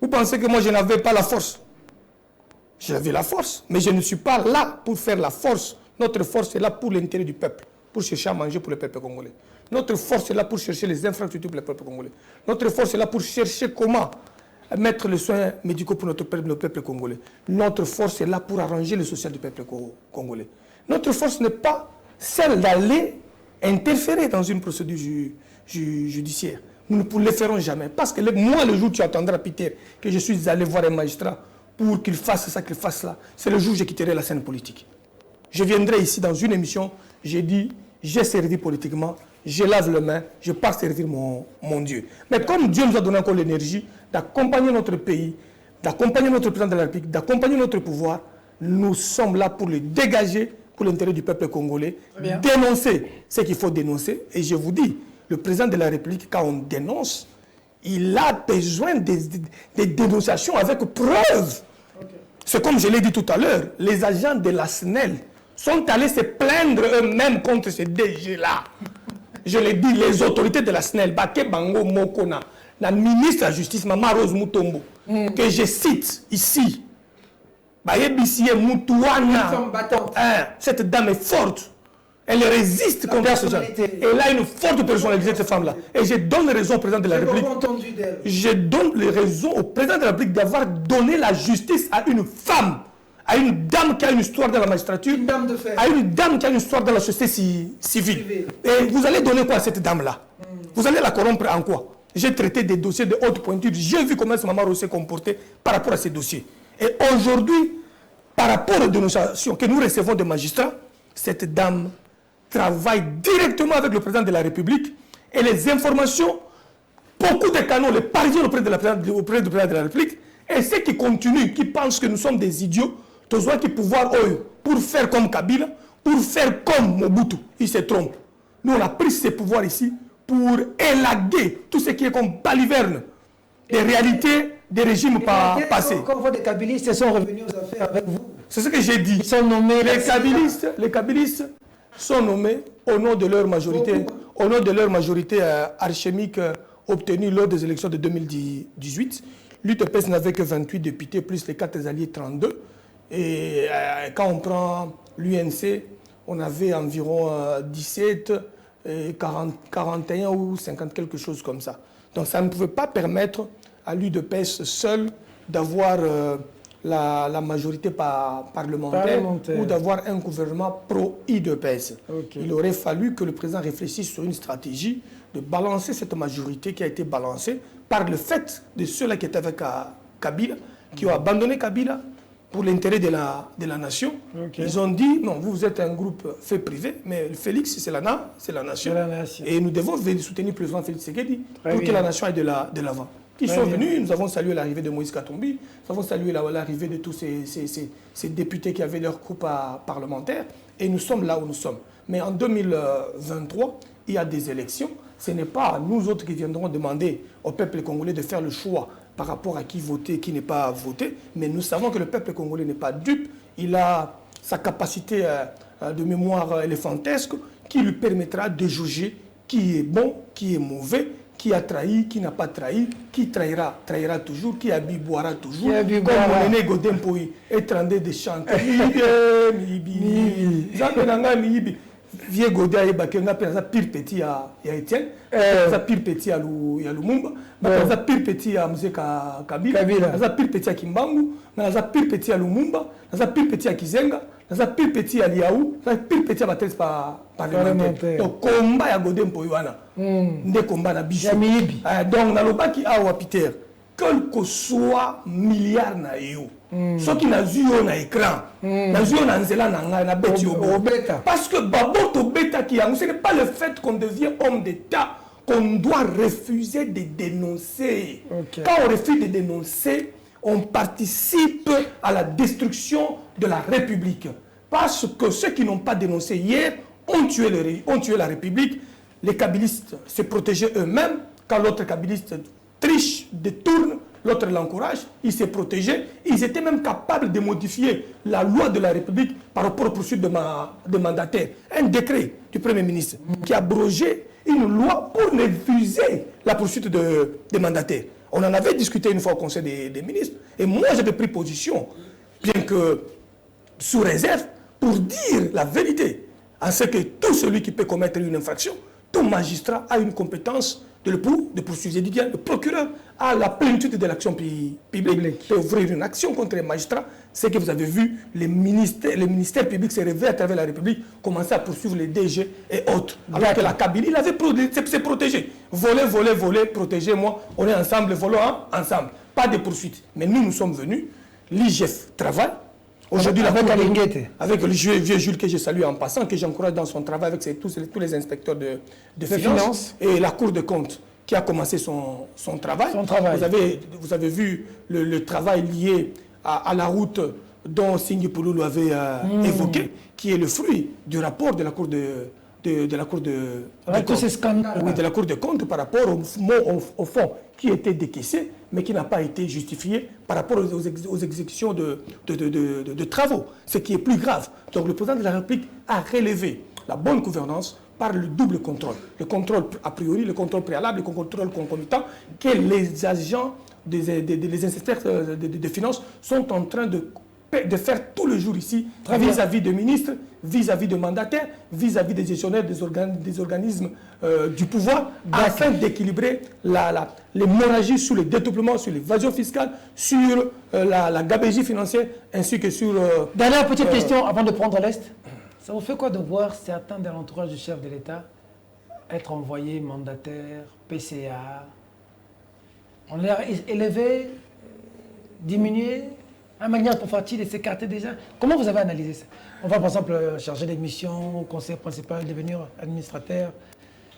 Vous pensez que moi, je n'avais pas la force? J'avais la force, mais je ne suis pas là pour faire la force. Notre force est là pour l'intérêt du peuple, pour chercher à manger pour le peuple congolais. Notre force est là pour chercher les infrastructures pour le peuple congolais. Notre force est là pour chercher comment mettre les soins médicaux pour notre peuple, le peuple congolais. Notre force est là pour arranger le social du peuple congolais. Notre force n'est pas celle d'aller interférer dans une procédure judiciaire. Nous ne le ferons jamais. Parce que moi, le jour où tu attendras, Peter, que je suis allé voir un magistrat pour qu'il fasse ça, qu'il fasse là, c'est le jour où je quitterai la scène politique. Je viendrai ici dans une émission, j'ai dit, j'ai servi politiquement, je lave les mains, je pars servir mon Dieu. Mais comme Dieu nous a donné encore l'énergie d'accompagner notre pays, d'accompagner notre président de la République, d'accompagner notre pouvoir, nous sommes là pour le dégager, pour l'intérêt du peuple congolais, dénoncer ce qu'il faut dénoncer. Et je vous dis, le président de la République, quand on dénonce, il a besoin des dénonciations avec preuves. C'est comme je l'ai dit tout à l'heure, les agents de la SNEL sont allés se plaindre eux-mêmes contre ce DG-là. Je l'ai dit, les autorités de la SNEL, Baké Bango Mokona, la ministre de la Justice, Mama Rose Mutombo, que je cite ici, cette dame est forte. Elle résiste contre ce genre. Elle a une forte personnalité, cette femme-là. Et je donne raison au président de la République. Je donne les raisons au président de la République d'avoir donné la justice à une femme, à une dame qui a une histoire dans la magistrature, à une dame qui a une histoire dans la société civile. Et vous allez donner quoi à cette dame-là? Vous allez la corrompre en quoi? J'ai traité des dossiers de haute pointure. J'ai vu comment ce maman s'est comporté par rapport à ces dossiers. Et aujourd'hui, par rapport aux dénonciations que nous recevons des magistrats, cette dame travaille directement avec le président de la République et les informations, beaucoup de canaux, les parisiens auprès du président de la République, et ceux qui continuent, qui pensent que nous sommes des idiots, tous ceux qui pouvoir pour faire comme Kabila, pour faire comme Mobutu, ils se trompent. Nous, on a pris ces pouvoirs ici pour élaguer tout ce qui est comme baliverne des réalités des régimes passés. Comme vos kabilistes sont revenus aux affaires avec vous. C'est ce que j'ai dit. Ils sont nommés. Les kabilistes sont nommés au nom de leur majorité, archémique obtenue lors des élections de 2018. L'UTPS n'avait que 28 députés, plus les 4 alliés 32. Et quand on prend l'UNC, on avait environ 17, 41 ou 50, quelque chose comme ça. Donc ça ne pouvait pas permettre à l'UDPS seul d'avoir la majorité parlementaire ou d'avoir un gouvernement pro-UDPS. Il aurait fallu que le président réfléchisse sur une stratégie de balancer cette majorité qui a été balancée par le fait de ceux-là qui étaient avec Kabila, qui ont abandonné Kabila pour l'intérêt de la nation. Ils ont dit, non, vous êtes un groupe fait privé, mais Félix, c'est la nation. Et nous devons soutenir le président Félix Tshisekedi pour que la nation aille de l'avant. Ils sont venus, nous avons salué l'arrivée de Moïse Katumbi, nous avons salué l'arrivée de tous ces députés qui avaient leur groupe parlementaire, et nous sommes là où nous sommes. Mais en 2023, il y a des élections. Ce n'est pas nous autres qui viendrons demander au peuple congolais de faire le choix par rapport à qui voter, qui n'est pas voté, mais nous savons que le peuple congolais n'est pas dupe. Il a sa capacité de mémoire éléphantesque qui lui permettra de juger qui est bon, qui est mauvais, qui a trahi, qui n'a pas trahi, qui trahira toujours, qui a bu, boira toujours. Comme mon aîné Godin Poui est en train de chanter. vieux Godet et Bakenga, on a pire petit à Étienne, on a pire petit à Lumumba, on a pire petit à Mzee Kabila, on a pire petit à Kimbangu, on a pire petit à Lumumba, on a pire petit à Kizenga, on a pire petit à Liaou, on a pire petit à Matrice parlementaire. Donc, combat à Godet Mpoywana, des combats à Bichou. Donc, on a le baki à Peter, quel que soit milliard na yo. Ceux qui n'ont vu un écran, n'ont vu un anzela na bêti au bêta. Parce que Baboto bêta qui a, ce n'est pas le fait qu'on devient homme d'État qu'on doit refuser de dénoncer. Quand on refuse de dénoncer, on participe à la destruction de la République. Parce que ceux qui n'ont pas dénoncé hier ont tué la République. Les kabilistes se protégeaient eux-mêmes quand l'autre kabiliste triche, détourne. L'autre l'encourage, il s'est protégé. Ils étaient même capables de modifier la loi de la République par rapport aux poursuites de mandataires. Un décret du Premier ministre qui a abrogé une loi pour refuser la poursuite de mandataires. On en avait discuté une fois au Conseil des ministres. Et moi, j'avais pris position, bien que sous réserve, pour dire la vérité. À ce que tout celui qui peut commettre une infraction, tout magistrat a une compétence de poursuivre. Le procureur a la plénitude de l'action publique. Peut ouvrir une action contre les magistrats. C'est que vous avez vu, les ministères publics se réveillent à travers la République, commencer à poursuivre les DG et autres. Alors que la Kabylie, il avait s'est protégé. Voler, protégez-moi. On est ensemble, volons ensemble. Pas de poursuites. Mais nous sommes venus. L'IGF travaille. Aujourd'hui, avec le vieux Jules que je salue en passant, que j'encourage dans son travail avec tous les inspecteurs de finances et la Cour des comptes qui a commencé son travail. Vous avez vu le travail lié à la route dont Singhi Pouloulou avait évoqué, qui est le fruit du rapport de la Cour avec tous ces scandales. Oui, de la Cour des comptes par rapport au fonds qui était décaissé, mais qui n'a pas été justifié par rapport aux exécutions de travaux, ce qui est plus grave. Donc le président de la République a relevé la bonne gouvernance par le double contrôle. Le contrôle a priori, le contrôle préalable, le contrôle concomitant, que les agents, les inspecteurs de finances sont en train de faire tout le jour ici, vis-à-vis de ministres, vis-à-vis de mandataires, vis-à-vis des gestionnaires des organismes du pouvoir, afin d'équilibrer l'hémorragie sur le détournement, sur l'évasion fiscale, sur la gabegie financière, ainsi que sur... Dernière petite question avant de prendre l'Est. Ça vous fait quoi de voir certains de l'entourage du chef de l'État être envoyés mandataires, PCA? On les a élevés, diminués, une manière pour faire-il de s'écarter déjà? Comment vous avez analysé ça? On va par exemple charger des missions au conseil principal, devenir administrateur.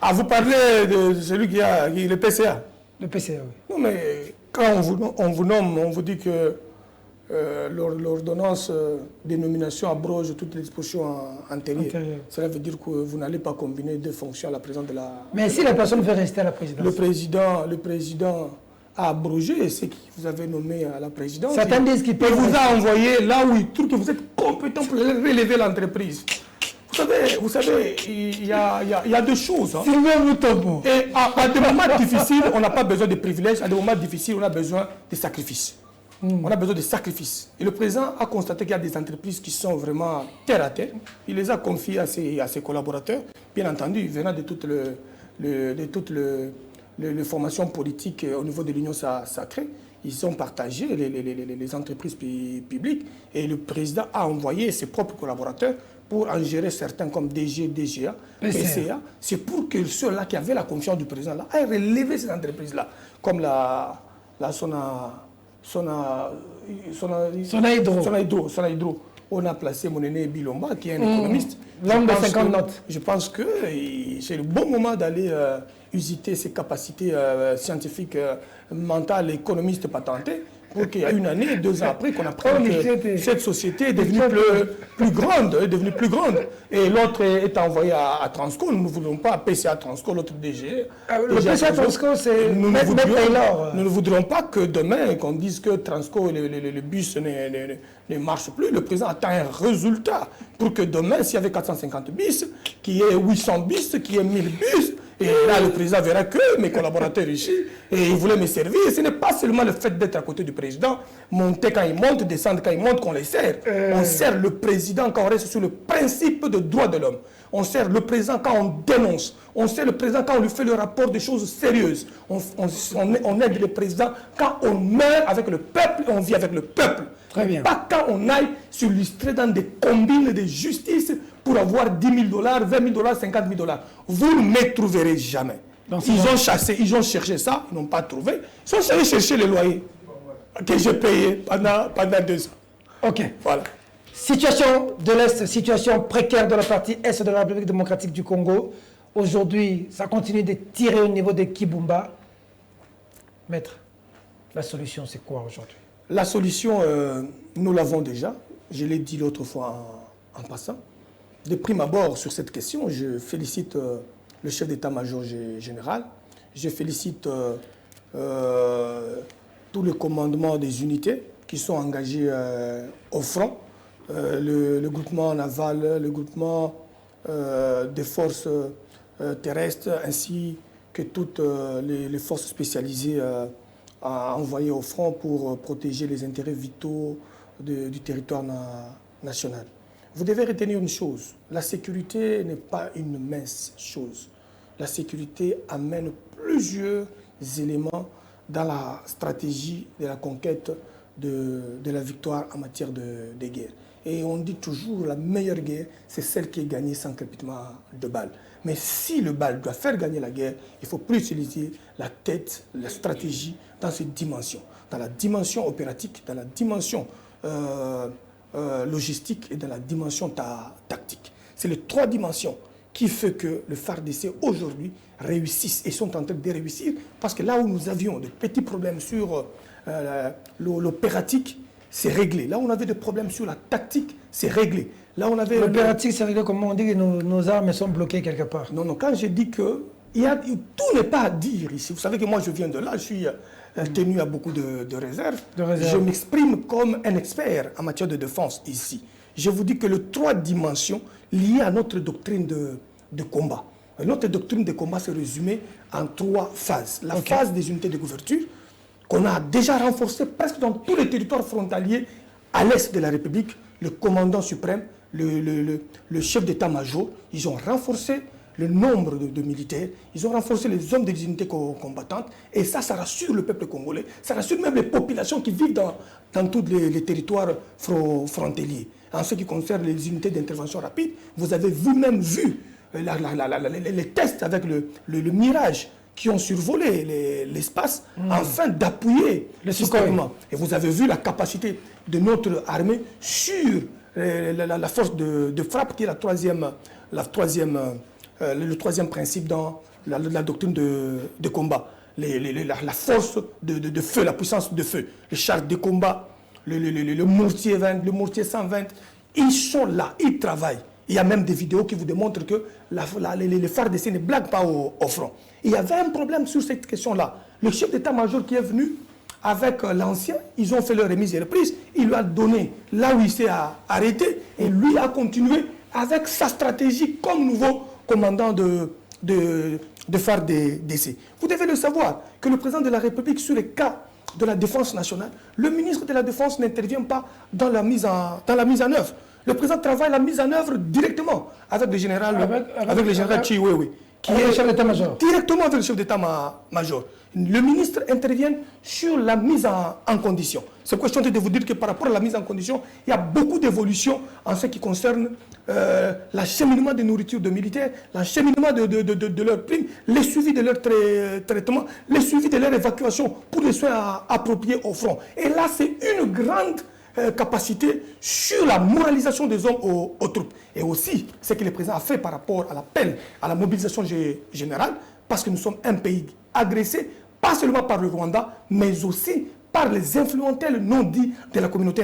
Ah, vous parlez de celui qui a le PCA? Le PCA, oui. Non, mais quand on vous nomme, on vous dit que l'ordonnance de nomination abroge toutes les dispositions antérieures. Cela veut dire que vous n'allez pas combiner deux fonctions à la présidence de la... Mais si la personne veut rester à la présidence? Le président a abrogé ce que vous avez nommé à la présidence. Certains disent qu'il peut vous a envoyé là où il trouve que vous êtes compétent pour relever l'entreprise. Vous savez, il y a deux choses. Hein. Et à des moments difficiles, on n'a pas besoin de privilèges. À des moments difficiles, on a besoin de sacrifices. On a besoin de sacrifices. Et le président a constaté qu'il y a des entreprises qui sont vraiment terre à terre. Il les a confiées à ses collaborateurs, bien entendu, venant de toutes les formations politiques au niveau de l'Union sacrée. Ils ont partagé les entreprises publiques et le président a envoyé ses propres collaborateurs pour en gérer certains comme DG, DGA, PCA. C'est pour que ceux-là qui avaient la confiance du président là aient relevé ces entreprises-là, comme la Sonaïdro. On a placé mon aîné Bilomba, qui est un économiste. L'homme de 50 notes. Je pense que c'est le bon moment d'aller usiter ses capacités scientifiques, mentales, économistes patentées, pour qu'il y a une année, 2 ans après, qu'on apprenne que cette société est devenue plus grande. Et l'autre est envoyé à Transco. Nous ne voulons pas PCA Transco, l'autre DG. Le PCA Transco, c'est Taylor. Nous ne voudrons pas que demain, qu'on dise que Transco, le bus ne marche plus. Le président attend un résultat pour que demain, s'il y avait 450 bus, qu'il y ait 800 bus, qu'il y ait 1000 bus, et là, le président verra que mes collaborateurs ici, et ils voulaient me servir. Ce n'est pas seulement le fait d'être à côté du président, monter quand il monte, descendre quand il monte, qu'on les sert. On sert le président quand on reste sur le principe de droit de l'homme. On sert le président quand on dénonce. On sert le président quand on lui fait le rapport des choses sérieuses. On aide le président quand on meurt avec le peuple et on vit avec le peuple. Très bien. Pas quand on aille s'illustrer dans des combines de justice pour avoir 10 000 $, 20 000 $, 50 000 $. Vous ne me trouverez jamais. Ils ont chassé, ils ont cherché ça, ils n'ont pas trouvé. Ils sont allés chercher le loyer que j'ai payé pendant 2 ans. Ok. Voilà. Situation de l'Est, situation précaire de la partie Est de la République démocratique du Congo. Aujourd'hui, ça continue de tirer au niveau de Kibumba. Maître, la solution, c'est quoi aujourd'hui? La solution, nous l'avons déjà. Je l'ai dit l'autre fois en passant. De prime abord, sur cette question, je félicite le chef d'état-major général. Je félicite tout le commandement des unités qui sont engagés au front. Le groupement naval, le groupement des forces terrestres, ainsi que toutes les forces spécialisées envoyées au front pour protéger les intérêts vitaux du territoire national. Vous devez retenir une chose, la sécurité n'est pas une mince chose. La sécurité amène plusieurs éléments dans la stratégie de la conquête de la victoire en matière de guerre. Et on dit toujours la meilleure guerre, c'est celle qui est gagnée sans crépitement de balles. Mais si le bal doit faire gagner la guerre, il faut plus utiliser la tête, la stratégie dans cette dimension. Dans la dimension opératique, dans la dimension logistique et dans la dimension tactique. C'est les 3 dimensions qui font que le FARDC aujourd'hui réussissent et sont en train de réussir, parce que là où nous avions de petits problèmes sur l'opératique, c'est réglé. Là où on avait des problèmes sur la tactique, c'est réglé. Là on avait l'opératique, c'est réglé, comment on dit que nos armes sont bloquées quelque part. Non, non, quand je dis que tout n'est pas à dire ici. Vous savez que moi je viens de là, je suis tenu à beaucoup de réserves. Je m'exprime comme un expert en matière de défense ici. Je vous dis que les 3 dimensions liées à notre doctrine de combat. Notre doctrine de combat se résumée en 3 phases. La phase des unités de couverture, qu'on a déjà renforcée presque dans tous les territoires frontaliers à l'est de la République. Le commandant suprême, le chef d'état-major, ils ont renforcé le nombre de militaires, ils ont renforcé les hommes des unités combattantes, et ça rassure le peuple congolais, ça rassure même les populations qui vivent dans tous les territoires frontaliers. En ce qui concerne les unités d'intervention rapide, vous avez vous-même vu les tests avec le Mirage qui ont survolé l'espace afin d'appuyer le système. Et vous avez vu la capacité de notre armée sur la force de frappe qui est le troisième principe dans la doctrine de combat. La force de feu, la puissance de feu, les chars de combat, le mortier 20, le mortier 120, ils sont là, ils travaillent. Il y a même des vidéos qui vous démontrent que les FARDC ne blaguent pas au front. Il y avait un problème sur cette question-là. Le chef d'état-major qui est venu avec l'ancien, ils ont fait leur remise et reprise. Il lui a donné là où il s'est arrêté et lui a continué avec sa stratégie comme nouveau commandant de FARDC. Vous devez le savoir que le président de la République, sur les cas de la défense nationale, le ministre de la Défense n'intervient pas dans la mise en œuvre. Le président travaille la mise en œuvre directement avec le général Chiwewe, qui est chef d'état-major. Directement avec le chef d'état-major. Le ministre intervient sur la mise en condition. C'est question de vous dire que par rapport à la mise en condition, il y a beaucoup d'évolutions en ce qui concerne l'acheminement de nourriture de militaires, l'acheminement de leurs primes, le suivi de leur traitement, le suivi de leur évacuation pour les soins appropriés au front. Et là, c'est une grande capacité sur la moralisation des hommes aux troupes. Et aussi, ce que le président a fait par rapport à l'appel à la mobilisation générale, parce que nous sommes un pays agressé, pas seulement par le Rwanda, mais aussi par les influentels non dits de la communauté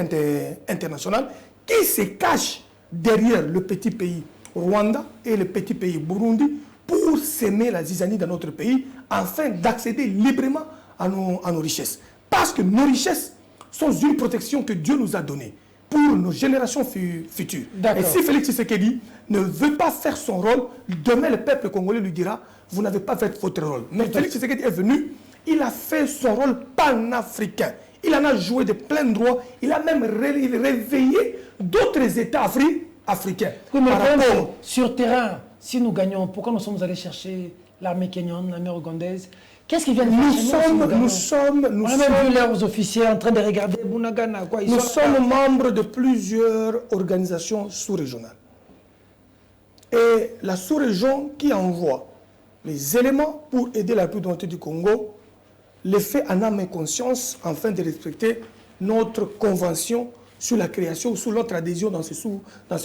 internationale, qui se cachent derrière le petit pays Rwanda et le petit pays Burundi pour s'aimer la zizanie dans notre pays, afin d'accéder librement à nos richesses. Parce que nos richesses sont une protection que Dieu nous a donnée pour nos générations futures. Et si Félix Tshisekedi ne veut pas faire son rôle, demain le peuple congolais lui dira « vous n'avez pas fait votre rôle ». Mais Félix Tshisekedi est venu, il a fait son rôle panafricain. Il en a joué de plein droit, il a même réveillé d'autres États africains. Oui, mais par rapport... sur terrain, si nous gagnons, pourquoi nous sommes allés chercher l'armée kenyane, l'armée ougandaise? Qu'est-ce qu'ils viennent faire chez nous? On a même vu leurs officiers en train de regarder Bunagana. Nous sommes membres de plusieurs organisations sous-régionales. Et la sous-région qui envoie les éléments pour aider la République du Congo le fait en âme et conscience afin de respecter notre convention sur la création, sous notre adhésion dans ces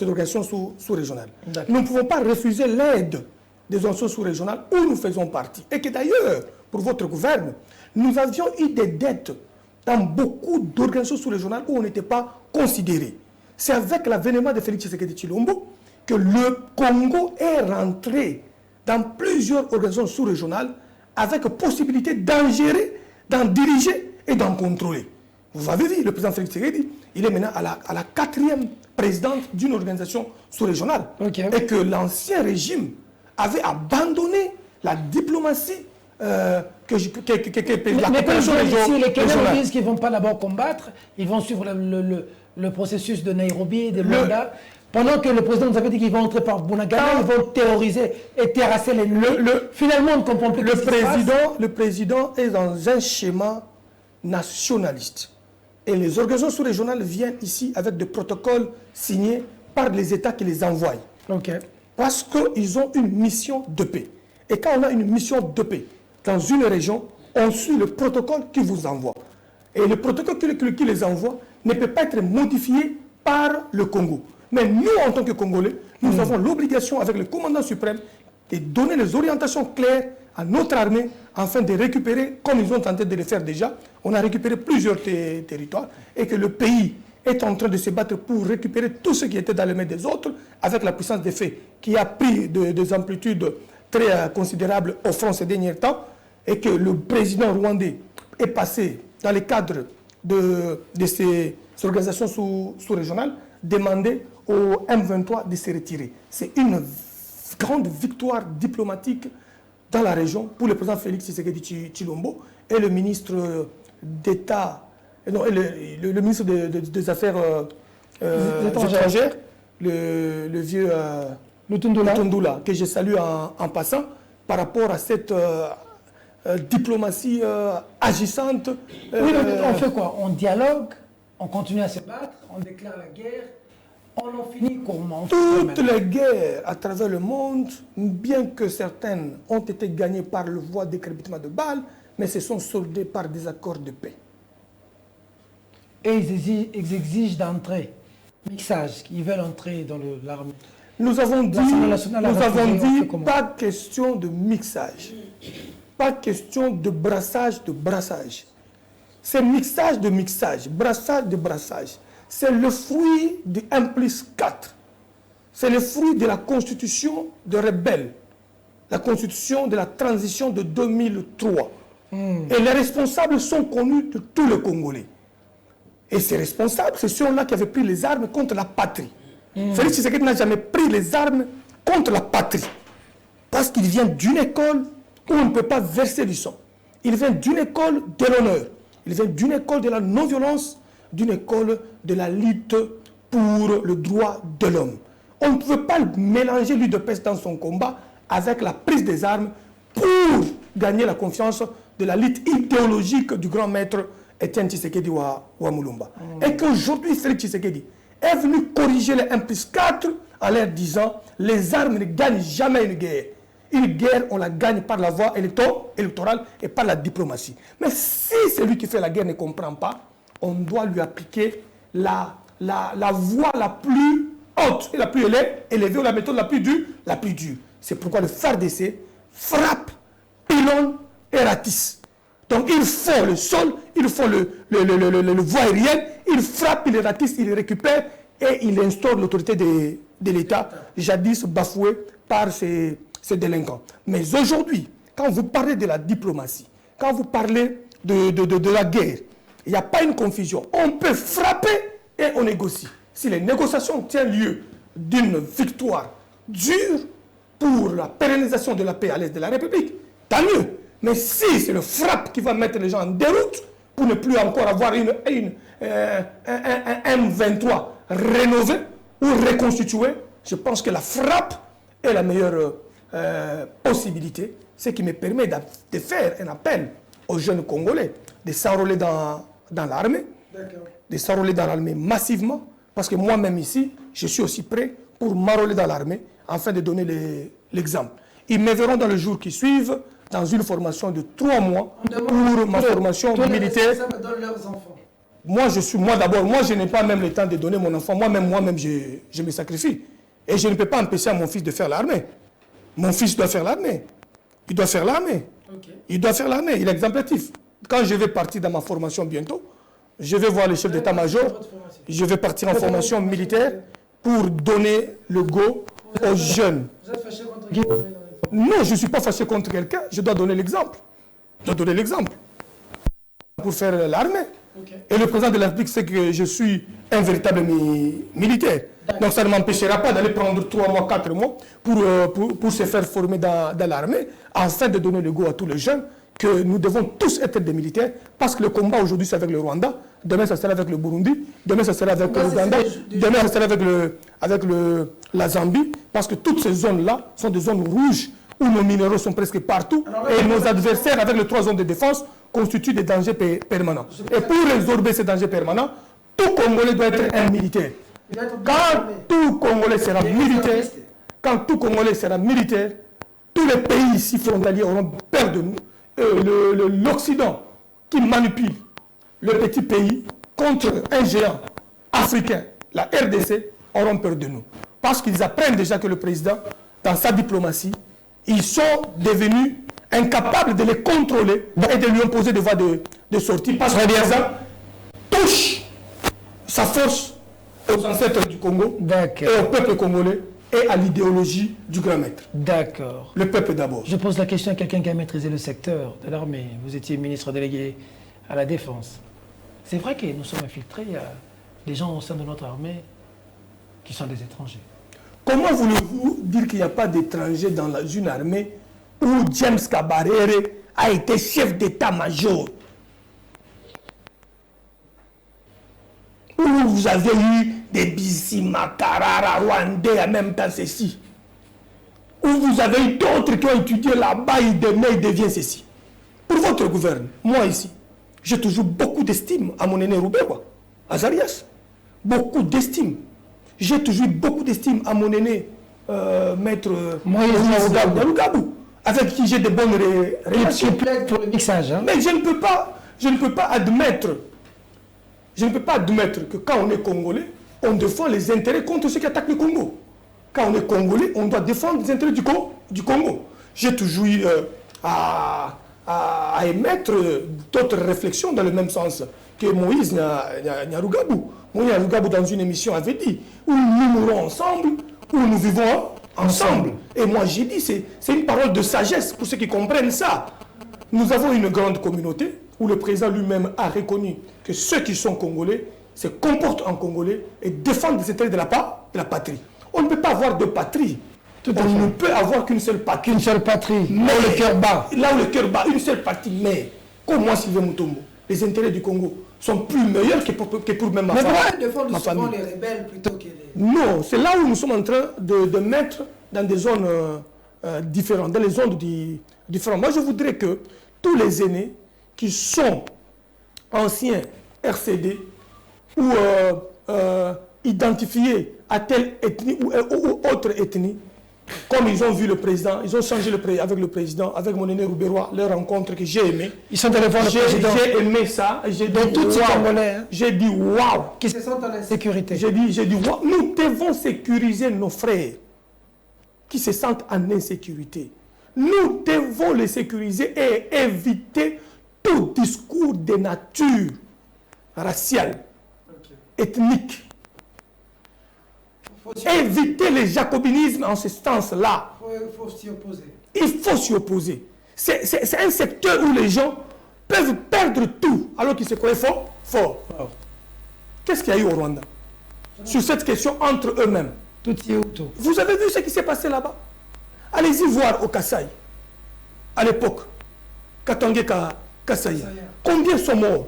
organisations sous-régionales. Nous ne pouvons pas refuser l'aide des organisations sous-régionales où nous faisons partie. Et que d'ailleurs, pour votre gouvernement, nous avions eu des dettes dans beaucoup d'organisations sous-régionales où on n'était pas considéré. C'est avec l'avènement de Félix Tshisekedi Tshilombo que le Congo est rentré dans plusieurs organisations sous-régionales avec possibilité d'en gérer, d'en diriger et d'en contrôler. Vous avez vu, le président Félix Tshisekedi, il est maintenant à la 4e présidente d'une organisation sous-régionale. Okay. Et que l'ancien régime avait abandonné la diplomatie mais si les Kenyans disent qu'ils ne vont pas d'abord combattre, ils vont suivre le processus de Nairobi et de Luanda. Pendant que le président nous avait dit qu'ils vont entrer par Bunagana, ils vont terroriser et terrasser les finalement, on ne comprend plus le président est dans un schéma nationaliste. Et les organisations sous-régionales viennent ici avec des protocoles signés par les États qui les envoient. Okay. Parce qu'ils ont une mission de paix. Et quand on a une mission de paix dans une région, on suit le protocole qui vous envoie. Et le protocole qui les envoie ne peut pas être modifié par le Congo. Mais nous, en tant que Congolais, nous avons l'obligation avec le commandant suprême de donner les orientations claires à notre armée afin de récupérer, comme ils ont tenté de le faire déjà, on a récupéré plusieurs territoires et que le pays est en train de se battre pour récupérer tout ce qui était dans les mains des autres avec la puissance des faits qui a pris des amplitudes très considérables au front ces derniers temps et que le président rwandais est passé dans le cadre de ces organisations sous-régionales demander au M23 de se retirer. C'est une grande victoire diplomatique dans la région pour le président Félix Tshisekedi Tshilombo et le ministre d'État, le ministre des Affaires étrangères, le vieux Lutundula, que je salue en passant, par rapport à cette diplomatie agissante. Oui, on fait quoi? On dialogue, on continue à se battre, on déclare la guerre. On en finit comment? Toutes les guerres à travers le monde, bien que certaines ont été gagnées par le voie d'écrépitement de balles, mais se sont soldées par des accords de paix. Et ils exigent d'entrer, mixage, ils veulent entrer dans l'armée. Nous avons dit, pas question de mixage, pas question de brassage. C'est mixage de mixage, brassage de brassage. C'est le fruit du 1+4. C'est le fruit de la constitution de rebelles, la constitution de la transition de 2003. Et les responsables sont connus de tous les Congolais. Et ces responsables, c'est ceux-là qui avaient pris les armes contre la patrie. Félix Tshisekedi n'a jamais pris les armes contre la patrie. Parce qu'il vient d'une école où on ne peut pas verser du sang. Il vient d'une école de l'honneur. Il vient d'une école de la non-violence, d'une école de la lutte pour le droit de l'homme. On ne pouvait pas mélanger l'UDPS dans son combat avec la prise des armes pour gagner la confiance de la lutte idéologique du grand maître Etienne Tshisekedi Wamulumba. Et qu'aujourd'hui, Félix Tshisekedi est venu corriger les 1+4 en leur disant les armes ne gagnent jamais une guerre. Une guerre, on la gagne par la voie électorale et par la diplomatie. Mais si celui qui fait la guerre ne comprend pas, on doit lui appliquer la voie la plus haute et la plus élevée ou la méthode la plus dure. C'est pourquoi le FARDC frappe, pilonne et ratisse. Donc il faut le sol, il faut le voie aérienne, il frappe, il ratisse, il récupère et il instaure l'autorité de l'État, jadis bafouée par ces délinquants. Mais aujourd'hui, quand vous parlez de la diplomatie, quand vous parlez de la guerre, il n'y a pas une confusion. On peut frapper et on négocie. Si les négociations tiennent lieu d'une victoire dure pour la pérennisation de la paix à l'est de la République, tant mieux. Mais si c'est le frappe qui va mettre les gens en déroute pour ne plus encore avoir un M23 rénové, ou reconstituer, je pense que la frappe est la meilleure possibilité, ce qui me permet de faire un appel aux jeunes Congolais de s'enrôler dans l'armée, de s'enrôler dans l'armée massivement, parce que moi-même ici, je suis aussi prêt pour m'enrôler dans l'armée, afin de donner l'exemple. Ils me verront dans les jours qui suivent, dans une formation de 3 mois, pour ma formation militaire. Moi d'abord, je n'ai pas même le temps de donner mon enfant. Moi-même, je me sacrifie. Et je ne peux pas empêcher à mon fils de faire l'armée. Mon fils doit faire l'armée. Il doit faire l'armée. Il doit faire l'armée. Il est exemplatif. Quand je vais partir dans ma formation bientôt, je vais voir le chef d'état-major. Je vais partir en formation militaire pour donner le go aux jeunes. Vous êtes fâché contre qui? Non, je ne suis pas fâché contre quelqu'un. Je dois donner l'exemple. Je dois donner l'exemple. Pour faire l'armée. Et le président de la République sait que je suis un véritable militaire. Donc ça ne m'empêchera pas d'aller prendre 3 mois, 4 mois pour se faire former dans l'armée, afin de donner le goût à tous les jeunes que nous devons tous être des militaires, parce que le combat aujourd'hui c'est avec le Rwanda, demain ça sera avec le Burundi, demain ça sera avec l'Ouganda, demain ça sera avec la Zambie, parce que toutes ces zones-là sont des zones rouges où nos minéraux sont presque partout, et nos adversaires avec les 3 zones de défense constituent des dangers permanents. Et pour résorber ces dangers permanents, tout Congolais doit être un militaire. Quand tout Congolais sera militaire, tous les pays ici frontaliers auront peur de nous. L'Occident qui manipule le petit pays contre un géant africain, la RDC, auront peur de nous. Parce qu'ils apprennent déjà que le président, dans sa diplomatie, ils sont devenus incapables de les contrôler et de lui imposer des voies de sortie. Parce que ça touche sa force aux ancêtres du Congo et au peuple congolais et à l'idéologie du grand maître. D'accord. Le peuple d'abord. Je pose la question à quelqu'un qui a maîtrisé le secteur de l'armée. Vous étiez ministre délégué à la Défense. C'est vrai que nous sommes infiltrés, il y a des gens au sein de notre armée qui sont des étrangers. Comment voulez-vous dire qu'il n'y a pas d'étrangers dans une armée où James Kabarere a été chef d'état-major? Où vous avez eu des Bissima, Karara, Rwandais en même temps ceci. Où vous avez eu d'autres qui ont étudié là-bas, ils deviennent ceci. Pour votre gouvernement, moi ici, j'ai toujours beaucoup d'estime à mon aîné Roubewa, Azarias. Beaucoup d'estime. J'ai toujours beaucoup d'estime à mon aîné maître Nyarugabou, avec qui j'ai de bonnes relations. Pour le mixage. Hein? Mais je ne peux pas admettre que quand on est Congolais, on défend les intérêts contre ceux qui attaquent le Congo. Quand on est Congolais, on doit défendre les intérêts du Congo. J'ai toujours eu à émettre d'autres réflexions dans le même sens que Moïse Nyarugabou. Moïse Nyarugabou, dans une émission, avait dit où nous mourrons ensemble, où nous vivons ensemble. Et moi, j'ai dit, c'est une parole de sagesse pour ceux qui comprennent ça. Nous avons une grande communauté où le président lui-même a reconnu que ceux qui sont Congolais se comportent en Congolais et défendent les intérêts de la patrie. On ne peut pas avoir deux patries. On ne peut avoir qu'une seule patrie. Qu'une seule patrie, mais là où le cœur bat. Là où le cœur bat, une seule patrie. Mais, comme moi, Sylvain Mutombo, les intérêts du Congo sont plus meilleurs que pour même ma famille. Mais pourquoi défendre souvent les rebelles plutôt que les... Non, c'est là où nous sommes en train de mettre dans des zones différentes, dans les zones différentes. Moi, je voudrais que tous les aînés qui sont anciens RCD ou identifiés à telle ethnie ou autre ethnie, comme ils ont vu le président, ils ont changé avec le président, avec mon aîné Rouberois, leur rencontre que j'ai aimé. Ils sont allés voir le président. J'ai aimé ça. J'ai dit waouh. J'ai dit waouh. Qui se sentent en insécurité. J'ai dit waouh. Nous devons sécuriser nos frères qui se sentent en insécurité. Nous devons les sécuriser et éviter tout discours de nature raciale, ethnique. Éviter le jacobinisme en ce sens-là. Il faut s'y opposer. Il faut s'y opposer. C'est un secteur où les gens peuvent perdre tout alors qu'ils se croyaient forts. Qu'est-ce qu'il y a eu au Rwanda sur cette question entre eux-mêmes? Vous avez vu ce qui s'est passé là-bas? Allez-y voir au Kasaï, à l'époque, Katangé Kasaï. Combien sont morts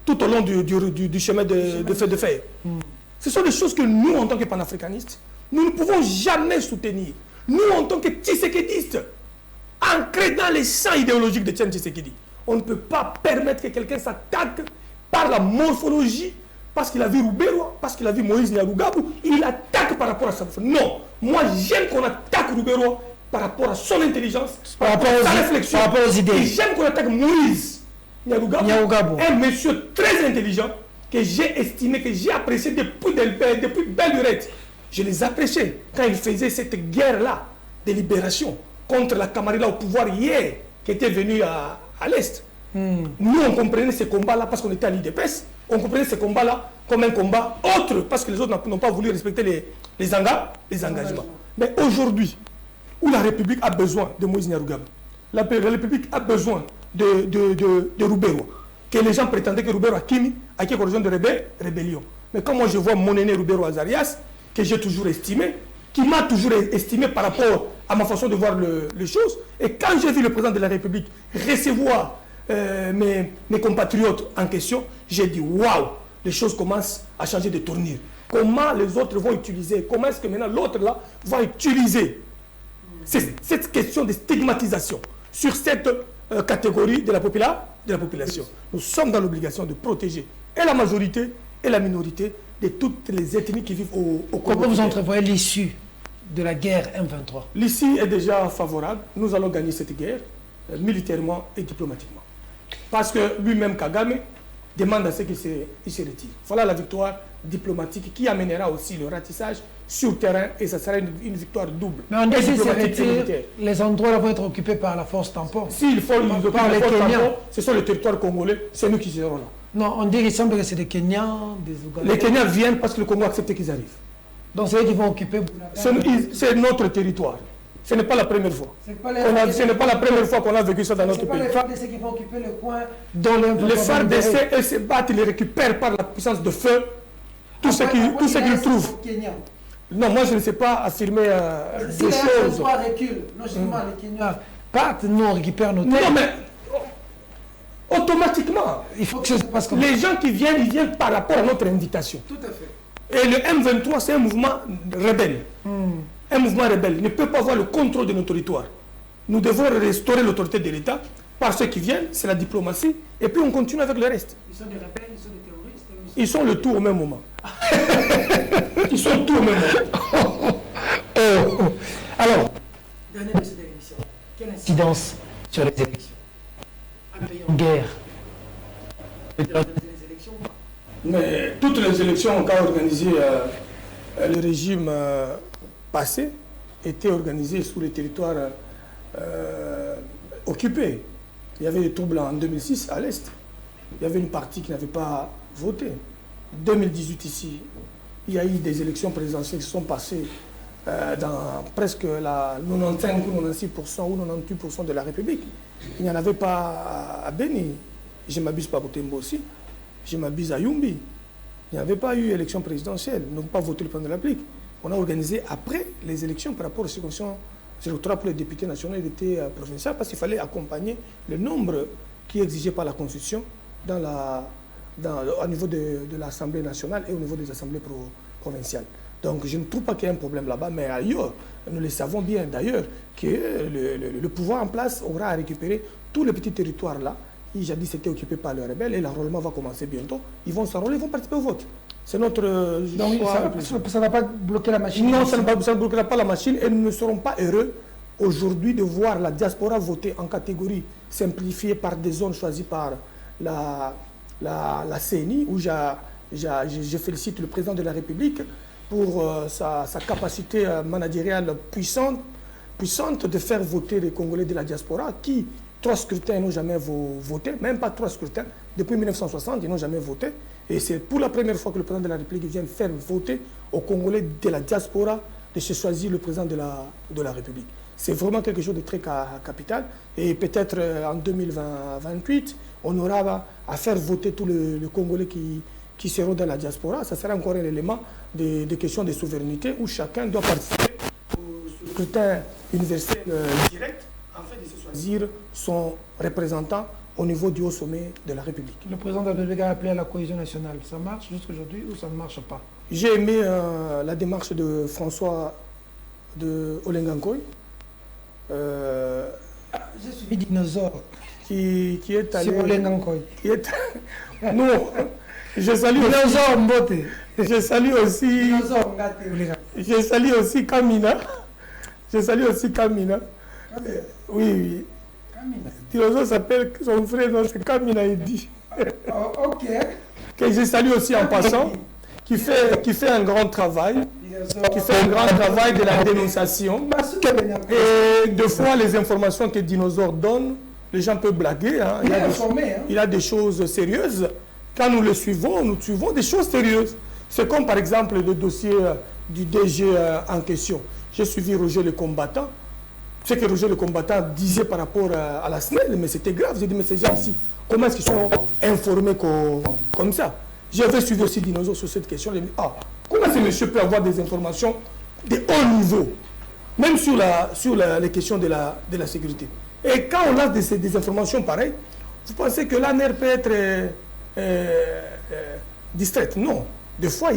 tout au long du chemin de fer? Ce sont des choses que nous, en tant que panafricanistes, nous ne pouvons jamais soutenir. Nous, en tant que Tshisekédistes, ancrés dans les champs idéologiques de Tiens Tshisekedi, on ne peut pas permettre que quelqu'un s'attaque par la morphologie, parce qu'il a vu Rouberoa, parce qu'il a vu Moïse Nyarugabou, il attaque par rapport à ça. Non, moi j'aime qu'on attaque Rouberoa par rapport à son intelligence, par rapport à sa réflexion, par rapport aux idées. Et j'aime qu'on attaque Moïse Nyarugabou, un monsieur très intelligent, que j'ai estimé, que j'ai apprécié depuis belle lurette. Je les appréciais quand ils faisaient cette guerre-là de libération contre la Camarilla au pouvoir hier, qui était venue à l'Est. Nous, on comprenait ces combats-là parce qu'on était à l'IDPS. On comprenait ces combats-là comme un combat autre parce que les autres n'ont pas voulu respecter les engagements. Mais aujourd'hui, où la République a besoin de Moïse Nyarugabou, la République a besoin de Rouberoa, que les gens prétendaient que Rouberoa Kimi a qui correspond de rébellion. Mais comme moi je vois mon aîné Rouberoa Azarias, que j'ai toujours estimé, qui m'a toujours estimé par rapport à ma façon de voir les choses, et quand j'ai vu le président de la République recevoir mes compatriotes en question, j'ai dit waouh, les choses commencent à changer de tournure. Comment les autres vont utiliser, comment est-ce que maintenant l'autre là va utiliser cette question de stigmatisation sur cette catégorie de la population. Nous sommes dans l'obligation de protéger et la majorité et la minorité de toutes les ethnies qui vivent au Congo. Comment vous entrevoyez l'issue de la guerre M23? L'issue est déjà favorable. Nous allons gagner cette guerre militairement et diplomatiquement. Parce que lui-même, Kagame, demande à ce qu'il se retire. Voilà la victoire diplomatique qui amènera aussi le ratissage sur terrain et ça sera une victoire double. Mais on dit que se retire, les endroits là vont être occupés par la force tampon. S'il faut par les Kenyans. Ce sont les territoires congolais, c'est nous qui serons là. Non, on dit qu'il semble que c'est des Kenyans, des Ougandais. Les Kenyans viennent parce que le Congo accepte qu'ils arrivent. Donc c'est eux qui vont occuper. C'est notre territoire. Ce n'est pas la première fois. Ce n'est pas la première fois qu'on a vécu ça dans notre pays. Les FARDC qui vont occuper le coin dont les FARDC, elles se battent, ils les récupèrent par la puissance de feu. Tout ce qu'ils trouvent. Non, moi je ne sais pas affirmer des choses. Si les reculent, logiquement les Kenyans partent, nous on récupère nos terres. Non mais automatiquement, il faut que ça se passe comme les gens qui viennent, ils viennent par rapport à notre invitation. Tout à fait. Et le M23, c'est un mouvement rebelle. Un mouvement rebelle ne peut pas avoir le contrôle de nos territoires. Nous devons restaurer l'autorité de l'État par ceux qui viennent, c'est la diplomatie, et puis on continue avec le reste. Ils sont des rebelles, ils sont des terroristes. Ils sont le tout au même moment. Ils sont tout au même moment. Alors, dernière de cette élection, quelle incidence sur les élections? Un pays en guerre. Peut-il organiser les élections ou pas? Mais toutes les élections qu'a organisées le régime passé étaient organisées sous les territoires occupés. Il y avait des troubles en 2006 à l'Est. Il y avait une partie qui n'avait pas voté. 2018 ici, il y a eu des élections présidentielles qui sont passées dans presque la 95 ou 96% ou 98% de la République. Il n'y en avait pas à Beni. Je ne m'abuse pas à Botembo aussi. Je m'abuse à Yumbi. Il n'y avait pas eu élection présidentielle. Ils n'ont pas voté le président de la République. On a organisé après les élections par rapport aux circonscriptions électorales pour les députés nationaux et les députés provinciaux parce qu'il fallait accompagner le nombre qui est exigé par la Constitution au niveau de l'Assemblée nationale et au niveau des assemblées provinciales. Donc je ne trouve pas qu'il y ait un problème là-bas, mais ailleurs, nous le savons bien d'ailleurs, que le pouvoir en place aura à récupérer tous les petits territoires là. Jadis c'était occupé par les rebelles et l'enrôlement va commencer bientôt. Ils vont s'enrôler, ils vont participer au vote. C'est notre donc, ça ne va pas bloquer la machine? Non, ça ne bloquera pas la machine et nous ne serons pas heureux aujourd'hui de voir la diaspora voter en catégorie simplifiée par des zones choisies par la CENI, où je félicite le président de la République pour sa capacité managériale puissante de faire voter les Congolais de la diaspora qui, 3 scrutins, n'ont jamais voté, même pas 3 scrutins. Depuis 1960, ils n'ont jamais voté. Et c'est pour la première fois que le président de la République vient faire voter aux Congolais de la diaspora de se choisir le président de la République. C'est vraiment quelque chose de très capital. Et peut-être en 2028, on aura à faire voter tous les Congolais qui seront dans la diaspora. Ça sera encore un élément de questions de souveraineté où chacun doit participer au scrutin universel direct afin de se choisir son représentant au niveau du haut sommet de la République. Le président de la République a appelé à la cohésion nationale. Ça marche jusqu'aujourd'hui ou ça ne marche pas? J'ai aimé la démarche de François de Olengankoy. J'ai suivi Dinosaure. Qui est allé... Sur Olengankoy. Non, je salue Dinosaure Mbote. Je salue aussi... Dinosaure Ngate. Je salue aussi Kamina. Je salue aussi Kamina. Oui, oui. Kamina. Dinosaure s'appelle son frère, non, c'est Kamina, il dit. Oh, ok. Que je salue aussi en passant, qui fait un grand travail, qui fait un grand travail de la dénonciation. Et deux fois, les informations que Dinosaure donne, les gens peuvent blaguer. Hein. Il a des choses sérieuses. Quand nous le suivons, nous suivons des choses sérieuses. C'est comme par exemple le dossier du DG en question. J'ai suivi Roger le combattant. Ce que Roger le combattant disait par rapport à la SNEL, mais c'était grave. J'ai dit, mais ces gens-ci, comment est-ce qu'ils sont informés comme ça? J'avais suivi aussi Dinosaure sur cette question. J'ai dit, comment ce monsieur peut avoir des informations de haut niveau, même sur les questions de la sécurité? Et quand on a des informations pareilles, vous pensez que l'ANR peut être distraite? Non. Des fois,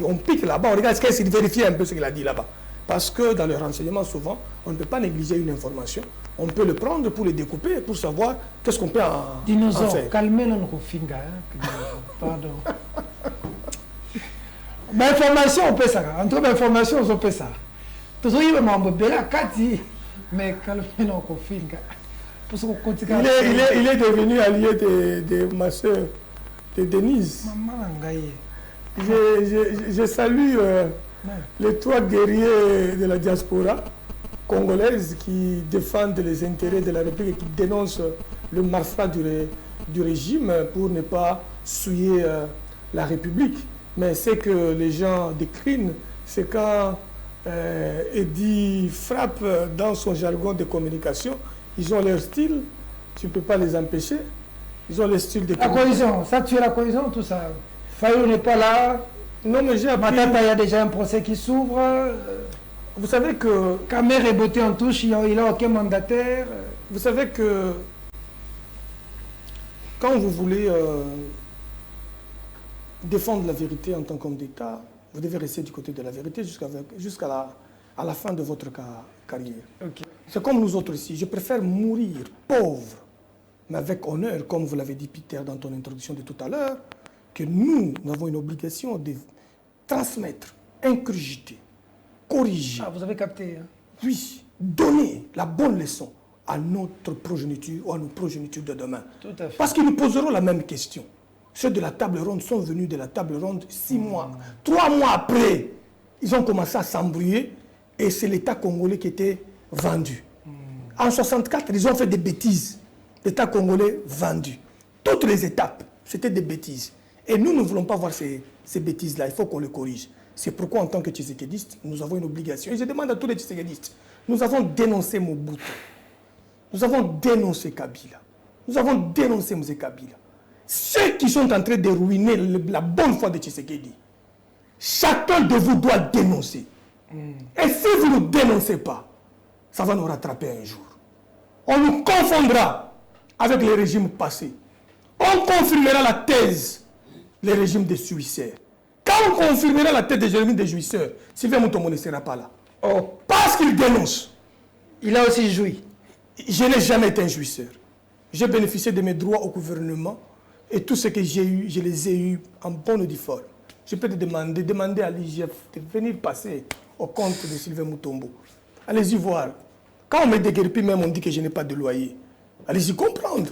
on pique là-bas, on regarde ce qu'il vérifie un peu ce qu'il a dit là-bas. Parce que dans le renseignement, souvent, on ne peut pas négliger une information. On peut le prendre pour le découper, pour savoir qu'est-ce qu'on peut en Dinosaure, faire. calmez-nous, Finga. Pardon. Mais information, on peut ça. Entre les informations, on peut ça. Tout ça, il m'a bella Kati. Mais calmez-nous, Finga. Il est devenu allié de ma soeur, de Denise. Maman Ngaye. Je salue les trois guerriers de la diaspora congolaise qui défendent les intérêts de la République et qui dénoncent le malfrat du régime pour ne pas souiller la République. Mais ce que les gens déclinent, c'est quand Eddy frappe dans son jargon de communication, ils ont leur style, tu ne peux pas les empêcher. Ils ont le style de communication. La cohésion, ça tue la cohésion, tout ça. Fayou n'est pas là. Non, mais j'ai appris... Matata, il y a déjà un procès qui s'ouvre. Vous savez que... Kamer est botté en touche, il n'a aucun mandataire. Vous savez que quand vous voulez défendre la vérité en tant qu'homme d'État, vous devez rester du côté de la vérité jusqu'à la fin de votre carrière. Okay. C'est comme nous autres ici. Je préfère mourir pauvre, mais avec honneur, comme vous l'avez dit, Peter, dans ton introduction de tout à l'heure, que nous avons une obligation de transmettre, incurgiter, corriger. Ah, vous avez capté. Hein? Oui, donner la bonne leçon à notre progéniture ou à nos progénitures de demain. Tout à fait. Parce qu'ils nous poseront la même question. Ceux de la table ronde sont venus de la table ronde 6 mois. 3 mois après, ils ont commencé à s'embrouiller et c'est l'État congolais qui était vendu. En 64, ils ont fait des bêtises. L'État congolais vendu. Toutes les étapes, c'était des bêtises. Et nous ne voulons pas voir ces bêtises-là. Il faut qu'on les corrige. C'est pourquoi, en tant que tshisekédistes, nous avons une obligation. Et je demande à tous les tshisekédistes, nous avons dénoncé Mobutu. Nous avons dénoncé Kabila. Nous avons dénoncé Mzee Kabila. Ceux qui sont en train de ruiner la bonne foi de Tshisekedi, chacun de vous doit dénoncer. Et si vous ne dénoncez pas, ça va nous rattraper un jour. On nous confondra avec les régimes passés. On confirmera la thèse, les régimes des suicidaires. Quand on confirmera la thèse des régimes des jouisseurs, Sylvain Mutombo ne sera pas là. Oh, parce qu'il dénonce. Il a aussi joui. Je n'ai jamais été un jouisseur. J'ai bénéficié de mes droits au gouvernement et tout ce que j'ai eu, je les ai eus en bonne et due forme. Je peux te demander à l'IGF de venir passer au compte de Sylvain Mutombo. Allez-y voir. Quand on me déguerpit, même on dit que je n'ai pas de loyer. Allez-y comprendre.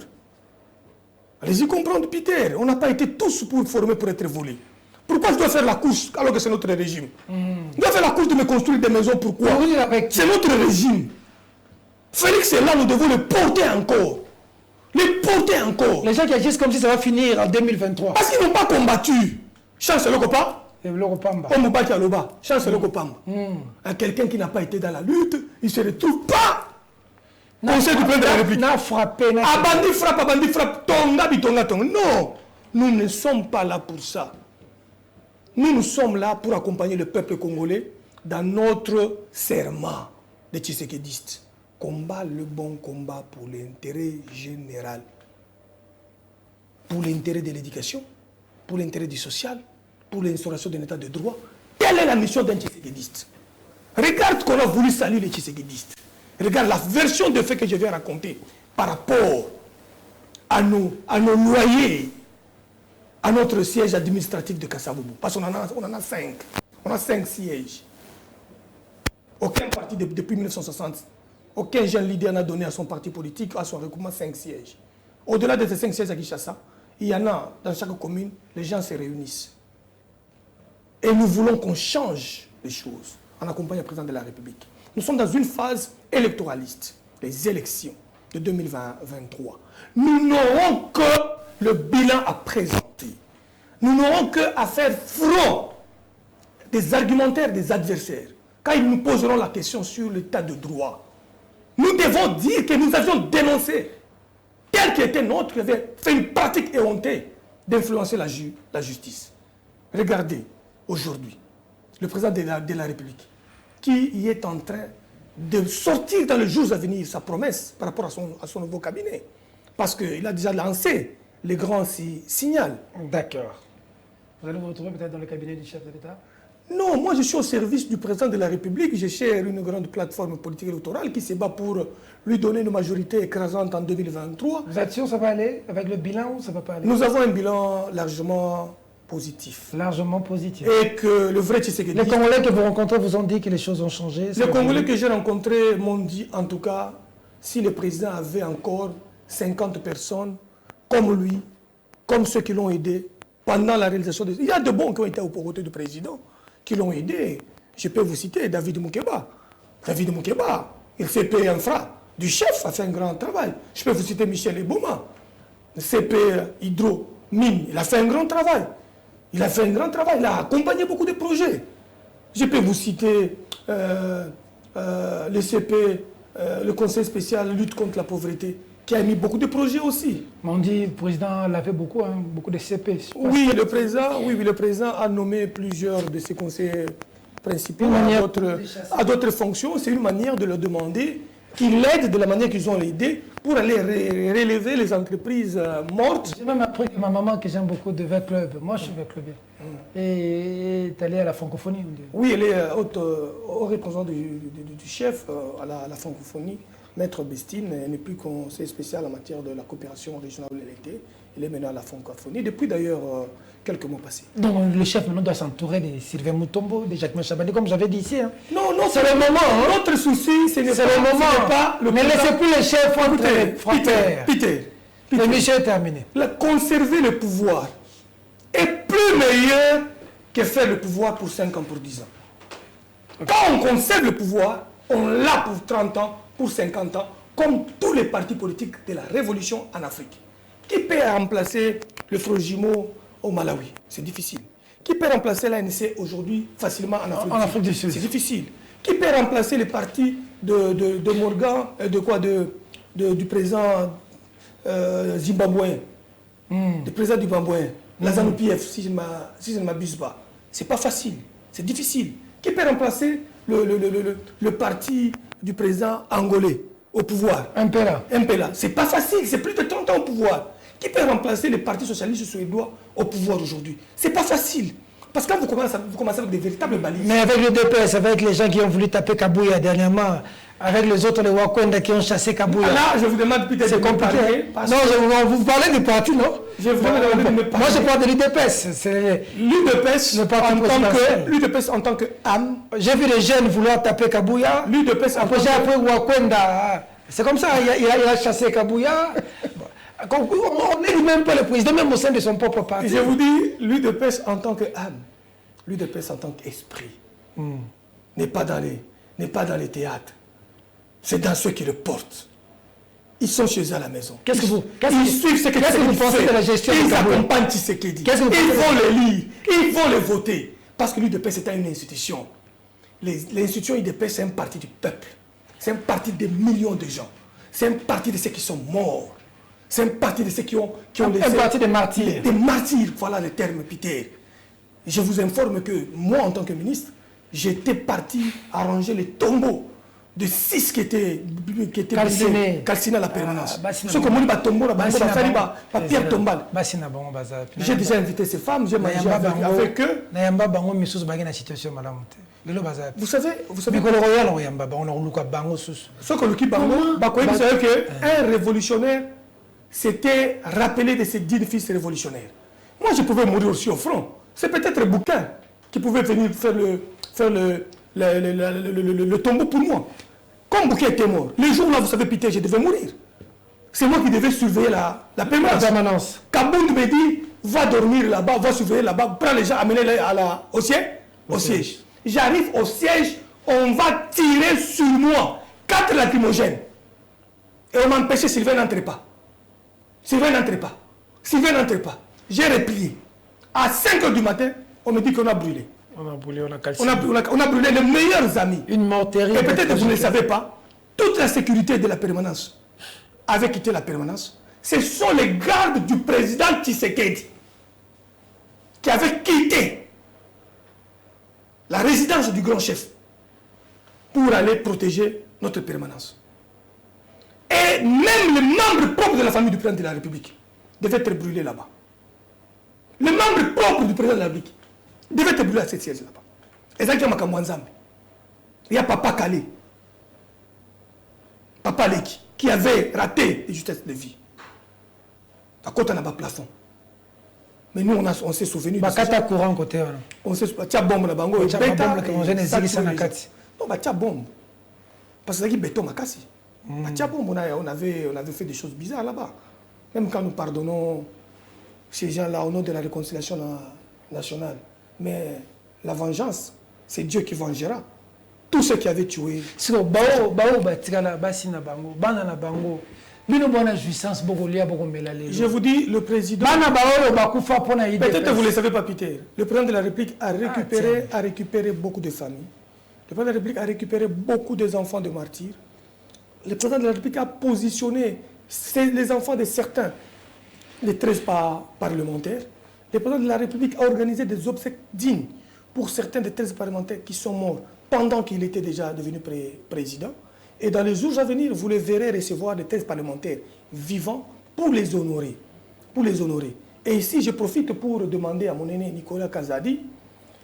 Allez-y comprendre, Peter. On n'a pas été tous formés pour être volés. Pourquoi je dois faire la course alors que c'est notre régime? Je dois faire la course de me construire des maisons, pourquoi? C'est notre régime. Félix est là, nous devons le porter encore. Le porter encore. Les gens qui agissent comme si ça va finir en 2023. Parce qu'ils n'ont pas combattu. Chance le copain. Et le Kopamba. On Moubaki Aloba. Chance le copain. Quelqu'un qui n'a pas été dans la lutte, il ne se retrouve pas. Conseil du président de la République. N'a frappé. Abandi frappe. Tonga, bitonga, tonga. Non. Nous ne sommes pas là pour ça. Nous sommes là pour accompagner le peuple congolais dans notre serment de tshisekédistes. Combat le bon combat pour l'intérêt général. Pour l'intérêt de l'éducation, pour l'intérêt du social, pour l'instauration d'un état de droit. Quelle est la mission d'un Tshisekediste? Regarde qu'on a voulu saluer les Tshisekedistes. Regarde la version de fait que je viens raconter par rapport à nos loyers, à notre siège administratif de Kassavubu. Parce qu'on en a 5. On a 5 sièges. Aucun parti depuis 1960, aucun jeune leader n'a donné à son parti politique, à son regroupement, 5 sièges. Au-delà de ces 5 sièges à Kinshasa, il y en a dans chaque commune, les gens se réunissent. Et nous voulons qu'on change les choses en accompagnant le président de la République. Nous sommes dans une phase électoraliste, les élections de 2023. Nous n'aurons que le bilan à présenter. Nous n'aurons qu'à faire front des argumentaires des adversaires. Quand ils nous poseront la question sur l'état de droit, nous devons dire que nous avions dénoncé tel qu'était notre, qui avait fait une pratique éhontée d'influencer la justice. Regardez, aujourd'hui, le président de la République, qui y est en train de sortir dans les jours à venir sa promesse par rapport à son nouveau cabinet. Parce qu'il a déjà lancé les grands signaux. D'accord. Vous allez vous retrouver peut-être dans le cabinet du chef de l'État? Non, moi je suis au service du président de la République. Je cherche une grande plateforme politique électorale qui se bat pour lui donner une majorité écrasante en 2023. Vous êtes sûr que ça va aller avec le bilan ou ça ne va pas aller? Nous avons un bilan largement positif. Largement positif. Et que le vrai Tshisekedi... Les Congolais que vous rencontrez vous ont dit que les choses ont changé? Les Congolais que j'ai rencontrés m'ont dit, en tout cas, si le président avait encore 50 personnes comme lui, comme ceux qui l'ont aidé pendant la réalisation des... Il y a de bons qui ont été aux côtés du président, qui l'ont aidé. Je peux vous citer David Moukeba. David Moukeba, il CP Infra du chef, a fait un grand travail. Je peux vous citer Michel Ebouma, le CP Hydro Mine, il a fait un grand travail. Il a fait un grand travail, il a accompagné beaucoup de projets. Je peux vous citer le CP, le Conseil spécial lutte contre la pauvreté, qui a mis beaucoup de projets aussi. On dit le président l'avait beaucoup, hein, beaucoup de CP. Oui, le président a nommé plusieurs de ses conseillers principaux à d'autres fonctions. C'est une manière de leur demander qu'ils l'aident de la manière qu'ils ont aidé pour aller relever les entreprises mortes. J'ai même appris que ma maman, que j'aime beaucoup, de Vert Club. Moi, je suis Vert Club. Et est allée à la francophonie. Oui, elle est au représentant du chef à la francophonie. Maître Bestine n'est plus conseiller spécial en matière de la coopération régionale de l'été. Il est maintenant à la francophonie, depuis d'ailleurs quelques mois passés. Donc le chef maintenant doit s'entourer de Sylvain Mutombo, de Jacques Chabani, comme j'avais dit ici. Hein. Non, c'est le moment. Hein. Notre souci, ce n'est pas le mais laissez plus les chefs frontières. Peter. Le mission est terminé. Conserver le pouvoir est plus meilleur que faire le pouvoir pour 5 ans, pour 10 ans. Okay. Quand on conserve le pouvoir, on l'a pour 30 ans, pour 50 ans, comme tous les partis politiques de la révolution en Afrique. Qui peut remplacer le Frojimo au Malawi? C'est difficile. Qui peut remplacer l'ANC aujourd'hui facilement en Afrique du Sud? C'est difficile. Qui peut remplacer les partis de Morgan, du président zimbabwéen, du président zimbabwéen, la ZANU-PF, si je ne m'abuse pas? C'est pas facile, c'est difficile. Qui peut remplacer le parti du président angolais au pouvoir? MPLA. C'est pas facile, c'est plus de 30 ans au pouvoir. Qui peut remplacer le parti socialiste suédois au pouvoir aujourd'hui? C'est pas facile. Parce que vous commencez avec des véritables balises. Mais avec le DPS, avec les gens qui ont voulu taper Kabouya dernièrement, avec les autres, les Wakwenda qui ont chassé Kabouya. Là, je vous demande peut-être de compliqué. Non, vous parlez du parti, non? Je vous demande de me parler. Moi, je parle de l'UDPS. L'UDPS en tant que âme. J'ai vu les jeunes vouloir taper Kabouya. L'UDPS en tant que... Après, Wakwenda. C'est comme ça, il a chassé Kabouya. On n'est même pas le président, même au sein de son propre parti. Je vous dis, l'UDPS en tant qu'âme, l'UDPS en tant qu'esprit, n'est pas dans les théâtres. C'est dans ceux qui le portent. Ils sont chez eux à la maison. Ils suivent ce que vous pensez de la gestion. Ils accompagnent Tshisekedi. Ils vont le lire, ils vont le voter. Parce que l'UDPS est une institution. L'institution UDPS, c'est un parti du peuple. C'est un parti de millions de gens. C'est un parti de ceux qui sont morts. C'est un parti de ceux qui ont laissé... Un parti des martyrs. Des martyrs, voilà le terme, Peter. Je vous informe que moi, en tant que ministre, j'étais parti arranger les tombeaux de 6 qui étaient calcinés à la permanence. Ce que moi, Pierre Tombal. J'ai déjà invité ces femmes, j'ai mangé avec eux. Vous savez, ce qu'un révolutionnaire s'était rappelé de ses 10 fils révolutionnaires. Moi, je pouvais mourir aussi au front. C'est peut-être Bouquin qui pouvait venir faire le tombeau pour moi. Comme Bouquin était mort, le jour-là, vous savez, Peter, je devais mourir. C'est moi qui devais surveiller la permanence. Kabound me dit, va dormir là-bas, va surveiller là-bas, prends les gens, amenez-les au siège. J'arrive au siège, on va tirer sur moi 4 lacrymogènes. Et on m'a empêché, Sylvain n'entre pas. Sylvain n'entre pas. J'ai replié. À 5 h du matin, on me dit qu'on a brûlé. On a calciné. On a brûlé les meilleurs amis. Une mort terrible. Et peut-être que vous ne le savez pas, toute la sécurité de la permanence avait quitté la permanence. Ce sont les gardes du président Tshisekedi qui avaient quitté la résidence du grand chef pour aller protéger notre permanence. Et même les membres propres de la famille du président de la République devaient être brûlés là-bas. Les membres propres du président de la République devaient être brûlés à cette siège là-bas. Et ça, il y a Papa Kalé, Papa Leki, qui avait raté les justesses de vie. À côté, on n'a pas plafond. Mais nous, on s'est souvenu de ça. Courant côté. On s'est souvenu. Tia bombe, la bango. Non, bah tia bombe. Parce que c'est béton makasi. Tia bombe, on avait fait des choses bizarres là-bas. Même quand nous pardonnons ces gens-là au nom de la réconciliation nationale. Mais la vengeance, c'est Dieu qui vengera. Tous ceux qui avaient tué. Je vous dis, le président... Peut-être que vous ne le savez pas, Peter. Le président de la République a récupéré beaucoup de familles. Le président de la République a récupéré beaucoup des enfants de martyrs. Le président de la République a positionné les enfants de certains, les 13 parlementaires. Le président de la République a organisé des obsèques dignes pour certains des 13 parlementaires qui sont morts pendant qu'il était déjà devenu président. Et dans les jours à venir, vous les verrez recevoir des 13 parlementaires vivants pour les honorer. Et ici, je profite pour demander à mon aîné Nicolas Kazadi,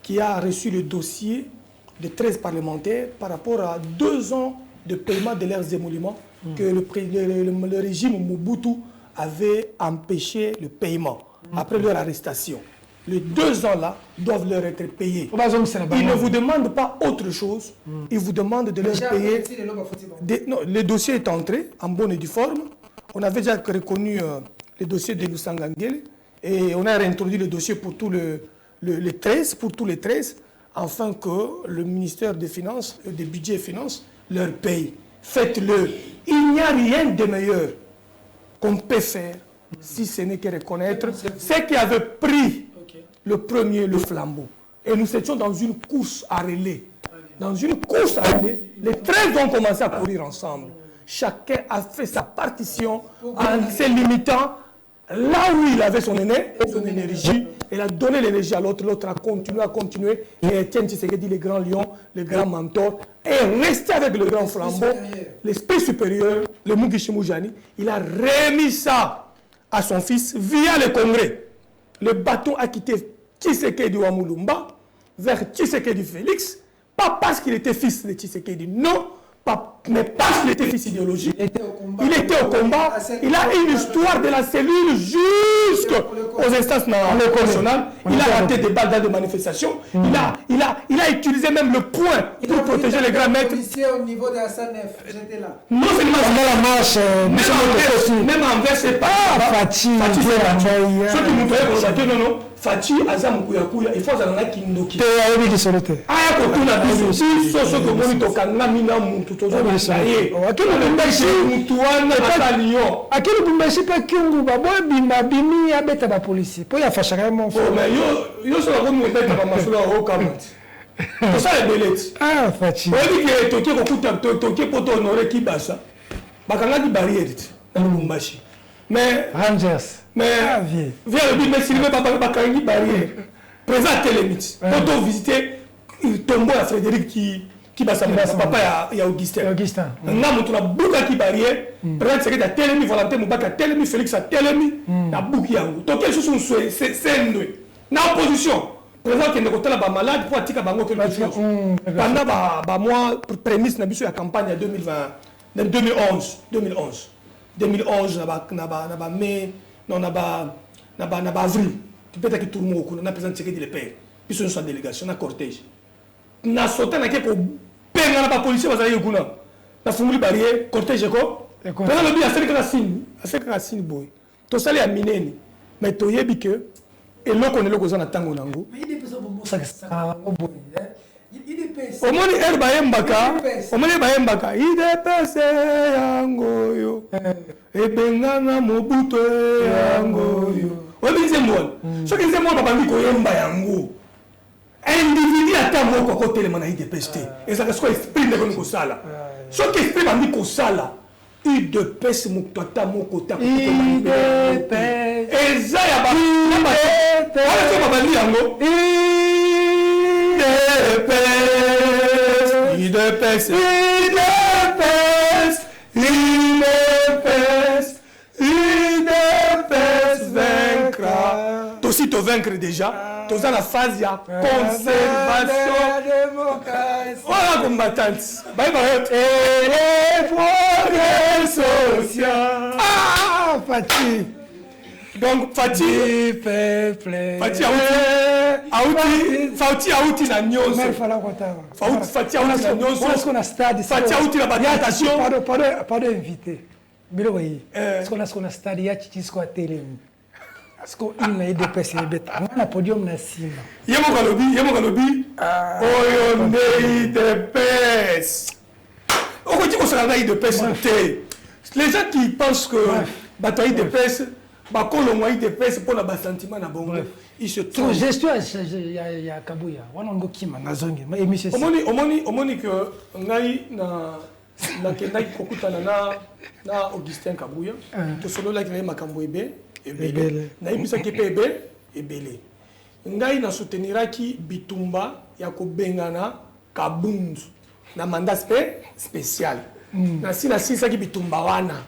qui a reçu le dossier des 13 parlementaires par rapport à 2 ans de paiement de leurs émoluments que le régime Mobutu avait empêché le paiement après leur arrestation. Les 2 ans-là doivent leur être payés. Ils ne vous demandent pas autre chose. Ils vous demandent de leur payer. Non, le dossier est entré en bonne et due forme. On avait déjà reconnu le dossier de Lusangangele et on a réintroduit le dossier pour tous les 13, afin que le ministère des Finances, des Budgets et Finances, leur paye. Faites-le. Il n'y a rien de meilleur qu'on peut faire si ce n'est que reconnaître ceux qui avaient pris le premier, le flambeau. Et nous étions dans une course à relais. Les 13 ont commencé à courir ensemble. Chacun a fait sa partition en se limitant là où il avait son énergie. Il a donné l'énergie à l'autre. L'autre a continué. Et Etienne Tshisekedi, le grand lion, le grand mentor, est resté avec le grand flambeau, l'esprit supérieur, le Mugishi Moujani. Il a remis ça à son fils via le Congrès. Le bâton a quitté Tshisekedi Wamulumba vers Tshisekedi Félix, pas parce qu'il était fils de Tshisekedi, non, mais parce qu'il était fils idéologique. Il était au combat. Il a une histoire de la cellule jusqu'aux instances nationales. Il a raté des balles dans des manifestations. Il a utilisé même le poing pour protéger les grands maîtres. Au niveau de la SANEF, j'étais là. Non seulement la marche, même envers ses parents. Fatih, ceux qui nous voyaient, non. Fatih, Azam Kouyakuya, il faut que Kindoki. Ah, mais Rangers. Mais viens le dire, mais s'il ne veut pas barrière. Présent à tes limites. Quand on visitait, il tombait à Frédéric qui qui va s'amener papa il y a Augustin nga mutu na buka ki barrière président c'est que ta telemi Valentin Mubaka telemi Félix a telemi na buki yango to quelque chose c'est ndwe na opposition président qui ne kotala ba malade pour atika bango quelque chose pendant ba mois prémisse na biso ya campagne ya 2011 na ba mai non na ba avril peut-être que tout le monde na président Tshisekedi le père biso nous soit délégation na cortège na sauté na keko penga na ba policier bazali kuna na funguli barrière cortège ko pendant le bien asekaka signe boy to sali ya mineni mais to yebi que eloko ne loko za na tango nango omoni er bayembaka idepese yango yo ebengana mobuto yango yo obinze mwana soki nze mwana babandi koyemba yango individu ata moko kotelema na idepese te ezaka siko esprit ndeko ni kosala soki esprit bandi kosala idepese moto ata moko ta eza ya babandi yango idepese vaincra aussi te vaincre déjà tous dans la phase ya conservation voilà combattante bye bye et les progrès sociaux Fati donc Fati auti na nyonso Fati auti na nyonso Fati auti na batentation pardon invité bilo oui est-ce qu'on a stade ya chichisko a telemi est-ce qu'on a des PC beta na podium na sima yemo kalobi oyo ndei de pes okoti ko sala de pes te les gens qui pensent que bataille de pes ba kolongwa de pes pour la sentiment na bongo il se trouve gestion ya Kabuya wana ngo kima ngazongi ma émission omoni que ngai na kendaki kokutana na Augustin Kabuya to solo la kina makambo ebele na ibisaki pe ebele ngai na souteniraki bitumba ya kobengana kabundu na mandat spécial na sisaki bitumba wana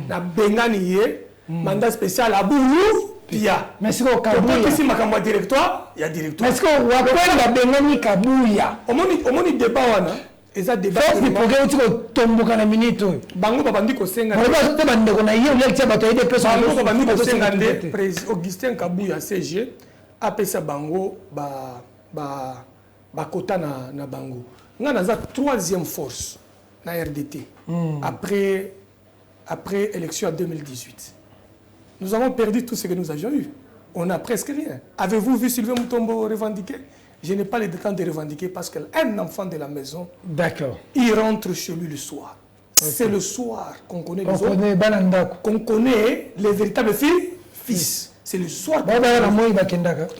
na bengani ye mandat spécial abulu pia mais siko Kabuya si makambo ya directoire mais siko wakwenda bengani Kabuya omoni débat wana eza débat ni programme tiko tomboka na minute bango babandi kosenga ba te bande ko na yo le tia bato ide pesa bango babandi kosenga nde président Augustin Kabuya CG apesa bango ba kota na bango nga naza troisième force na RDT après élection en 2018 nous avons perdu tout ce que nous avions eu on a presque rien avez-vous vu Sylvain Mutombo revendiquer? Je n'ai pas le temps de revendiquer parce qu'un enfant de la maison, il rentre chez lui le soir. Okay. C'est le soir qu'on connaît les autres, qu'on connaît les véritables fils. C'est le soir.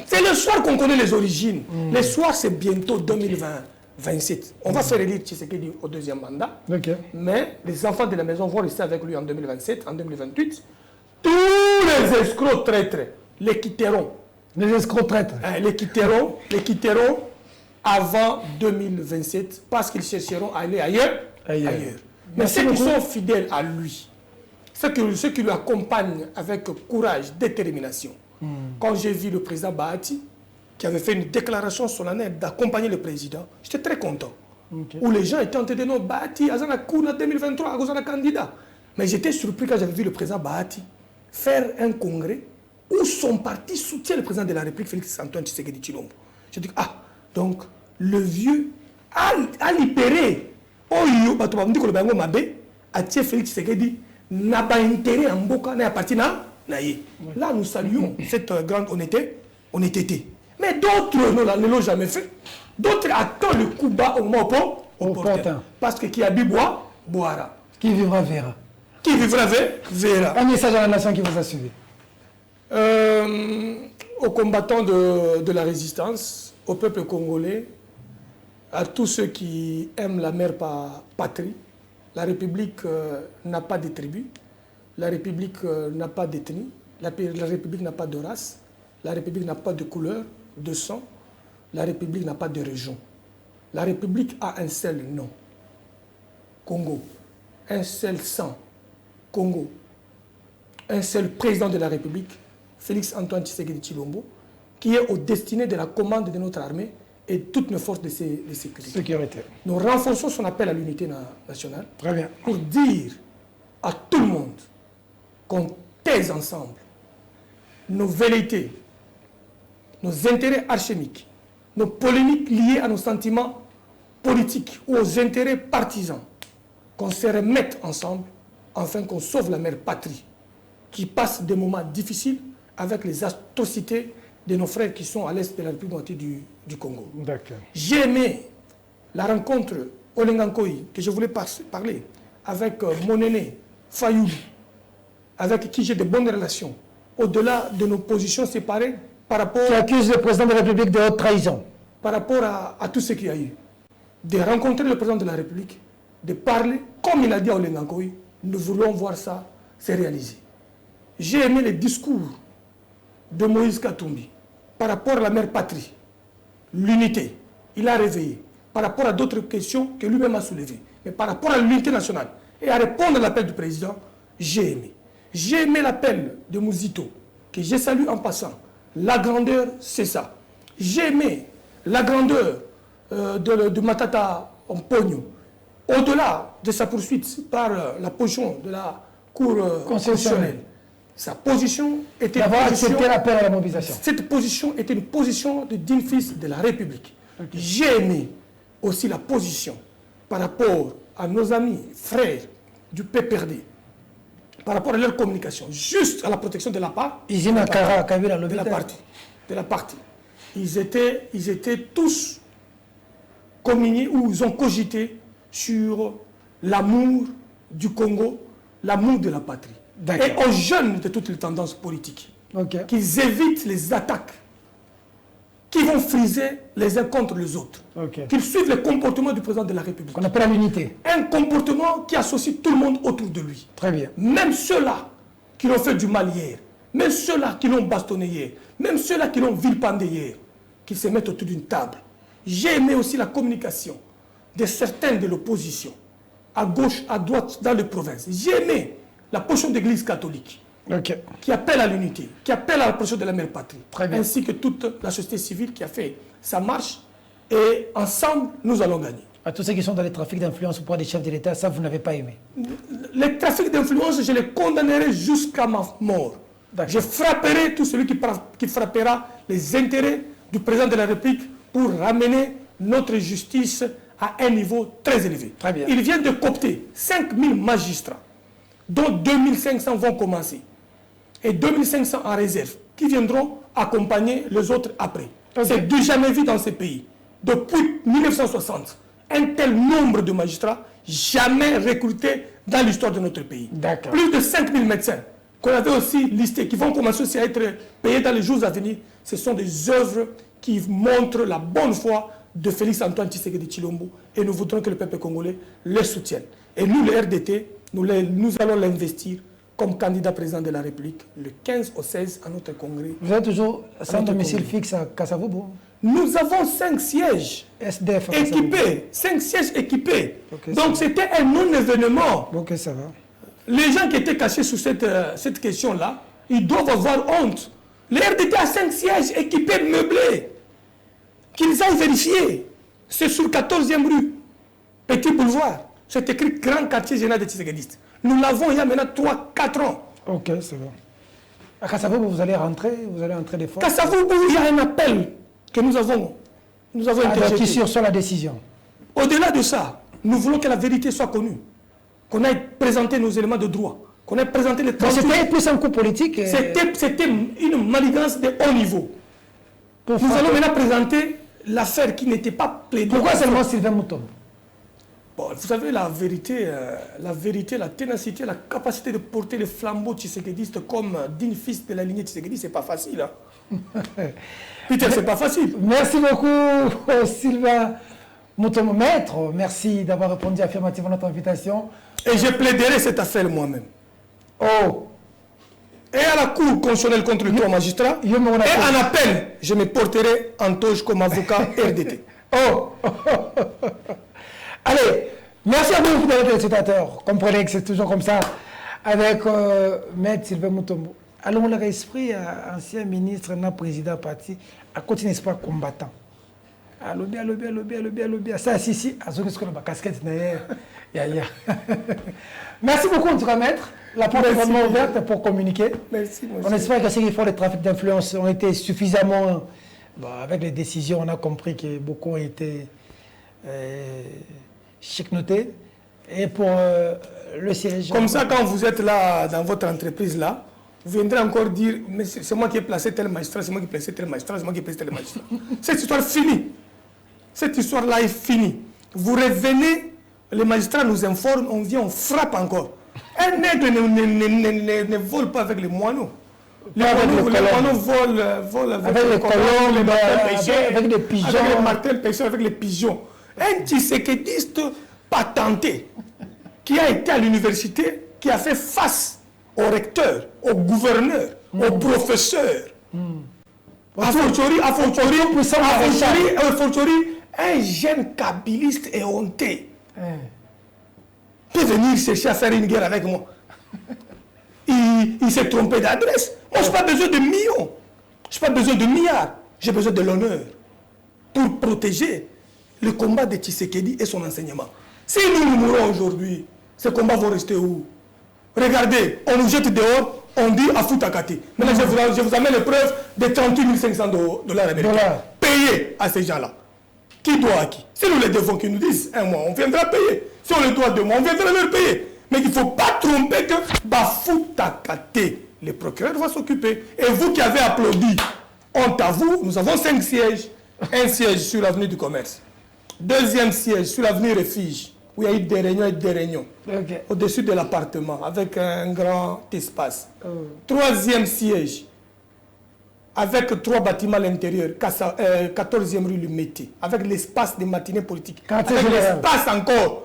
C'est le soir qu'on connaît les origines. Le soir, c'est bientôt 2027. On va faire élire Tshisekedi au deuxième mandat. Mais les enfants de la maison vont rester avec lui en 2027, en 2028. Tous les escrocs traîtres les quitteront. Les escrocs traîtres. Les quitteront avant 2027 parce qu'ils chercheront à aller ailleurs. Mais ceux qui sont fidèles à lui, ceux qui lui accompagnent avec courage, détermination. Quand j'ai vu le président Bahati, qui avait fait une déclaration solennelle d'accompagner le président, j'étais très content. Où les gens étaient en train de dire Bahati, Azana Kouna 2023, Azana candidat. Mais j'étais surpris quand j'avais vu le président Bahati faire un congrès où son parti soutient le président de la République, Félix Antoine Tshisekedi Tshilombo. Je dis, donc le vieux a libéré. Oyo, bato bamdi ko le bango mabe, a tie Félix Tshisekedi n'a pas intérêt en boka na parti na ye. Là nous saluons cette grande honnêteté. Mais d'autres ne l'ont jamais fait. D'autres attendent le coup bas au moment opportun. Parce que qui a bu boira. Qui vivra verra. Qui vivra verra. Un message à la nation qui vous a suivi. Aux combattants de la résistance, au peuple congolais, à tous ceux qui aiment la mère patrie. La République n'a pas de tribu, la République n'a pas d'ethnie, la République n'a pas de race, la République n'a pas de couleur, de sang, la République n'a pas de région. La République a un seul nom, Congo. Un seul sang, Congo. Un seul président de la République, Félix Antoine Tshisekedi Tshilombo, qui est au destiné de la commande de notre armée et toutes nos forces de sécurité. Nous renforçons son appel à l'unité nationale. Très bien. Pour dire à tout le monde qu'on taise ensemble nos velléités, nos intérêts alchimiques, nos polémiques liées à nos sentiments politiques ou aux intérêts partisans, qu'on se remette ensemble afin qu'on sauve la mère patrie qui passe des moments difficiles avec les atrocités de nos frères qui sont à l'est de la République du Congo. J'ai aimé la rencontre au Lengankoï, que je voulais parler, avec mon aîné, Fayoul, avec qui j'ai de bonnes relations, au-delà de nos positions séparées par rapport... Qui accuse le président de la République de haute trahison. Par rapport à tout ce qu'il y a eu. De rencontrer le président de la République, de parler, comme il a dit à Olengankoï, nous voulons voir ça se réaliser. J'ai aimé les discours de Moïse Katumbi par rapport à la mère patrie, l'unité. Il a réveillé par rapport à d'autres questions que lui-même a soulevées. Mais par rapport à l'unité nationale et à répondre à l'appel du président, j'ai aimé. J'ai aimé l'appel de Mouzito, que j'ai salué en passant. La grandeur, c'est ça. J'ai aimé la grandeur de Matata Mpogno, au-delà de sa poursuite par la position de la Cour constitutionnelle. Sa position était d'avoir accepté l'appel à la mobilisation. Cette position était une position de digne fils de la République. Okay. J'ai aimé aussi la position par rapport à nos amis, frères du PPRD, par rapport à leur communication, juste à la protection de la part, de la partie. Ils étaient tous communiés ou ils ont cogité sur l'amour du Congo, l'amour de la patrie. Et aux jeunes de toutes les tendances politiques, qu'ils évitent les attaques qui vont friser les uns contre les autres. Qu'ils suivent le comportement du président de la République. On appelle l'unité. Un comportement qui associe tout le monde autour de lui. Très bien. Même ceux-là qui l'ont fait du mal hier, même ceux-là qui l'ont bastonné hier, même ceux-là qui l'ont vilipendé hier, qu'ils se mettent autour d'une table. J'ai aimé aussi la communication de certains de l'opposition, à gauche, à droite, dans les provinces. J'ai aimé la position de l'Église catholique, qui appelle à l'unité, qui appelle à la position de la mère patrie, ainsi que toute la société civile qui a fait sa marche, et ensemble, nous allons gagner. À tous ceux qui sont dans les trafics d'influence au pouvoir des chefs de l'État, ça, vous n'avez pas aimé? Les trafics d'influence, je les condamnerai jusqu'à ma mort. Je frapperai tout celui qui frappera les intérêts du président de la République pour ramener notre justice à un niveau très élevé. Très bien. Il vient de coopter 5000 magistrats, dont 2500 vont commencer, et 2500 en réserve, qui viendront accompagner les autres après. C'est du jamais vu dans ces pays. Depuis 1960, un tel nombre de magistrats, jamais recrutés dans l'histoire de notre pays. Plus de 5000 médecins, qu'on avait aussi listés, qui vont commencer aussi à être payés dans les jours à venir. Ce sont des œuvres qui montrent la bonne foi de Félix Antoine Tshisekedi Tshilombo, et nous voudrons que le peuple congolais les soutienne. Et nous, le RDT, nous allons l'investir comme candidat président de la République le 15 au 16 à notre congrès. Vous êtes toujours sans domicile fixe à Kasavubu? Nous avons 5 sièges SDF équipés. 5 sièges équipés. Donc c'était un non-événement. Ça va. Les gens qui étaient cachés sous cette question-là, ils doivent avoir honte. Le RDT a 5 sièges équipés, meublés. Qu'ils aillent vérifier. C'est sur 14e rue, Petit Boulevard. C'est écrit Grand Quartier Général des Tshisekidistes. Nous l'avons il y a maintenant 3-4 ans. Ça va. À Kasavubu, vous allez rentrer des forces? Kasavubu, il y a un appel que nous avons interjeté sur la décision. Au-delà de ça, nous voulons que la vérité soit connue. Qu'on aille présenter nos éléments de droit. Qu'on aille présenter les... C'était plus un coup politique. C'était une manigance de haut niveau. Nous allons maintenant présenter l'affaire qui n'était pas plaidée. Pourquoi seulement Sylvain Moutombo? Bon, vous savez, la vérité, la ténacité, la capacité de porter le flambeau tshisekidiste comme digne fils de la lignée tshisekidiste, c'est pas facile. Peter, c'est pas facile. Merci beaucoup, Sylvain Moutombo. Maître, merci d'avoir répondu affirmativement à notre invitation. Et je plaiderai cette affaire moi-même. Et à la Cour constitutionnelle contre les 3 magistrats, et en appel, je me porterai en toge comme avocat RDT. Oh Allez, merci à vous, fidèles téléspectateurs. Comprenez que c'est toujours comme ça avec Maître Sylvain Mutombo. Allons leur esprit, ancien ministre, président parti, à continuer espoir combattant. Alobia. Ça, si, à ce que la casquette n'est Merci beaucoup, en tout cas, Maître. La porte est vraiment ouverte pour communiquer. Merci, on espère que ceux qui font les trafics d'influence ont été suffisamment... Bon, avec les décisions, on a compris que beaucoup ont été chic-notés. Et pour le siège... Comme ça, quand vous êtes là, dans votre entreprise, là, vous viendrez encore dire, mais c'est moi qui ai placé tel magistrat, c'est moi qui ai placé tel magistrat, c'est moi qui ai placé tel magistrat. Cette histoire finie. Cette histoire-là est finie. Vous revenez, les magistrats nous informent, on vient, on frappe encore. Un aigle ne vole pas avec les moineaux. Les moineaux volent avec les colons, les martins pêcheurs, avec les pigeons. Avec les martins pêcheurs, avec les pigeons. Un tshisekidiste patenté qui a été à l'université, qui a fait face au recteur, au gouverneur, au professeur. A fortiori, un jeune kabiliste et honté peut venir chercher à faire une guerre avec moi. Il s'est trompé d'adresse. Moi, je n'ai pas besoin de millions. Je n'ai pas besoin de milliards. J'ai besoin de l'honneur pour protéger le combat de Tshisekedi et son enseignement. Si nous mourons aujourd'hui, ces combats vont rester où? Regardez, on nous jette dehors, on dit à Foutakati. Maintenant, je vous amène les preuves de 38 500 dollars américains. Payés à ces gens-là. Qui doit à qui? Si nous les devons, qu'ils nous disent un mois, on viendra payer. Si on les doit 2 mois, on viendra leur payer. Mais il ne faut pas tromper que Bafoutakate, le procureur va s'occuper. Et vous qui avez applaudi, honte à vous, nous avons 5 sièges. Un siège sur l'avenue du commerce. Deuxième siège sur l'avenue Refuge, où il y a eu des réunions, okay. Au-dessus de l'appartement, avec un grand espace. Troisième siège, avec 3 bâtiments à l'intérieur, 14e rue Lumété, avec l'espace des matinées politiques. Avec l'espace encore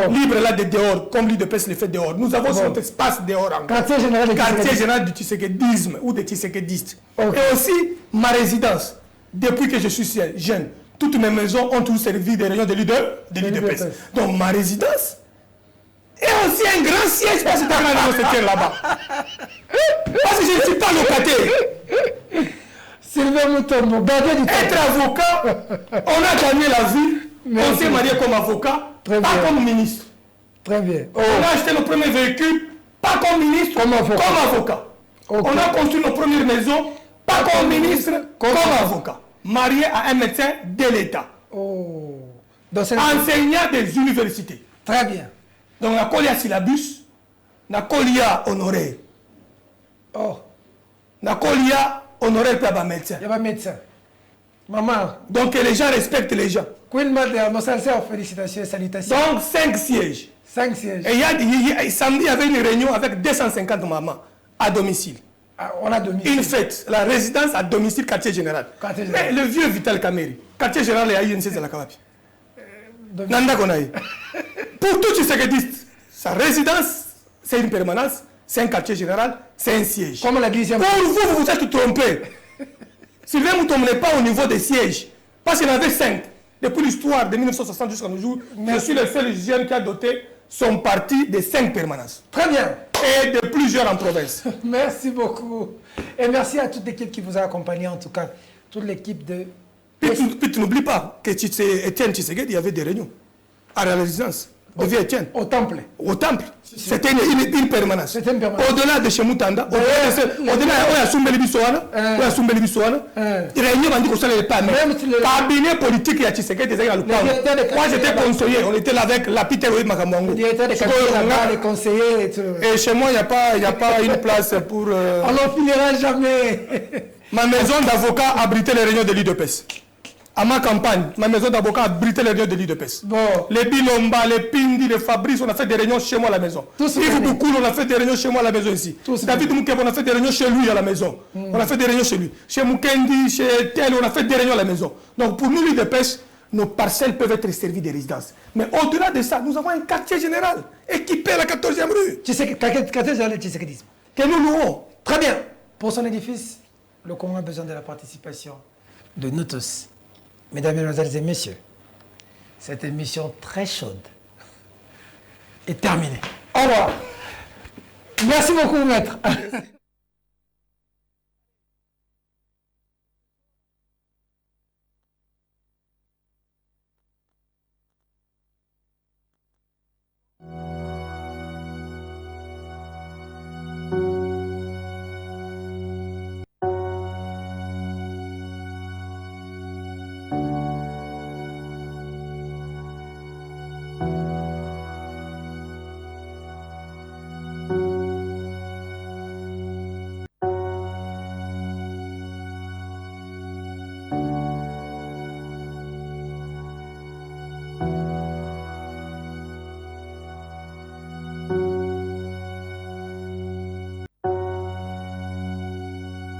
libre là de dehors, comme l'UDPS le fait dehors. Nous avons cet espace dehors encore. Quartier général du tshisekédisme ou des tshisekédistes. Okay. Et aussi ma résidence. Depuis que je suis jeune, toutes mes maisons ont tous servi des réunions de l'UDPS. Donc ma résidence est aussi un grand siège parce que se tient là-bas. Parce que je ne suis pas locataire. Sylvain Mutombo, être avocat, on a gagné la vie, on s'est marié comme avocat, pas comme ministre. Très bien. On a acheté nos premiers véhicules, pas comme ministre, comme avocat. Okay. On a construit nos premières maisons, pas comme ministre, comme avocat. Marié à un médecin de l'État. Enseignant des universités. Très bien. Donc, on a collé à syllabus, on a collé à honoraire. On a collé à honoraire pour les médecins. Il y a un médecin. Maman. Donc, les gens respectent les gens. Félicitations et salutations. Donc, 5 sièges. 5 sièges. Et samedi, il y avait une réunion avec 250 mamans à domicile. On a domicile. Une fête, la résidence à domicile, quartier général. Mais le vieux Vital Kameri, quartier général, il y a eu une de la Kavapi. Nanda Konaï. Pour tout tshisekédiste, sa résidence, c'est une permanence, c'est un quartier général, c'est un siège. Comme la deuxième. Pour vous, vous êtes trompé. Sylvain Mutombo n'est pas au niveau des sièges. Parce qu'il y en avait 5. Depuis l'histoire de 1960 jusqu'à nos jours, je suis le seul jeune qui a doté son parti de 5 permanences. Très bien. Et de plusieurs en province. Merci beaucoup. Et merci à toute l'équipe qui vous a accompagné, en tout cas, toute l'équipe de... Puis tu n'oublies pas que Étienne Tshisekedi, il y avait des réunions à la résidence de vieux Étienne. Au temple. Au temple. C'était une permanence. Au-delà de chez Moutanda, au-delà de Soumbeli Bissouana, réunion m'a dit qu'on ne pas. Cabinet politique et Tshisekedi, moi j'étais conseiller, on était là avec la Peter Makamwango. Les conseillers. Et chez moi, il n'y a pas une place pour... On n'en finira jamais. Ma maison d'avocat abritait les réunions de l'UDPS. À ma campagne, ma maison d'avocat abritait les réunions de l'UDPS. Bon. Les Bilomba, les Pindi, les Fabrice, on a fait des réunions chez moi à la maison. Yves Boukoul, on a fait des réunions chez moi à la maison ici. David Moukeb, on a fait des réunions chez lui à la maison. On a fait des réunions chez lui. Chez Moukendi, chez Tel, on a fait des réunions à la maison. Donc pour nous, l'UDPS, nos parcelles peuvent être servies de résidence. Mais au-delà de ça, nous avons un quartier général équipé à la 14e rue. Quartier général du tshisékédisme. Que nous louons. Très bien. Pour son édifice, le Congo a besoin de la participation de nous tous. Mesdames, Mesdemoiselles et Messieurs, cette émission très chaude est terminée. Au revoir. Merci beaucoup, maître.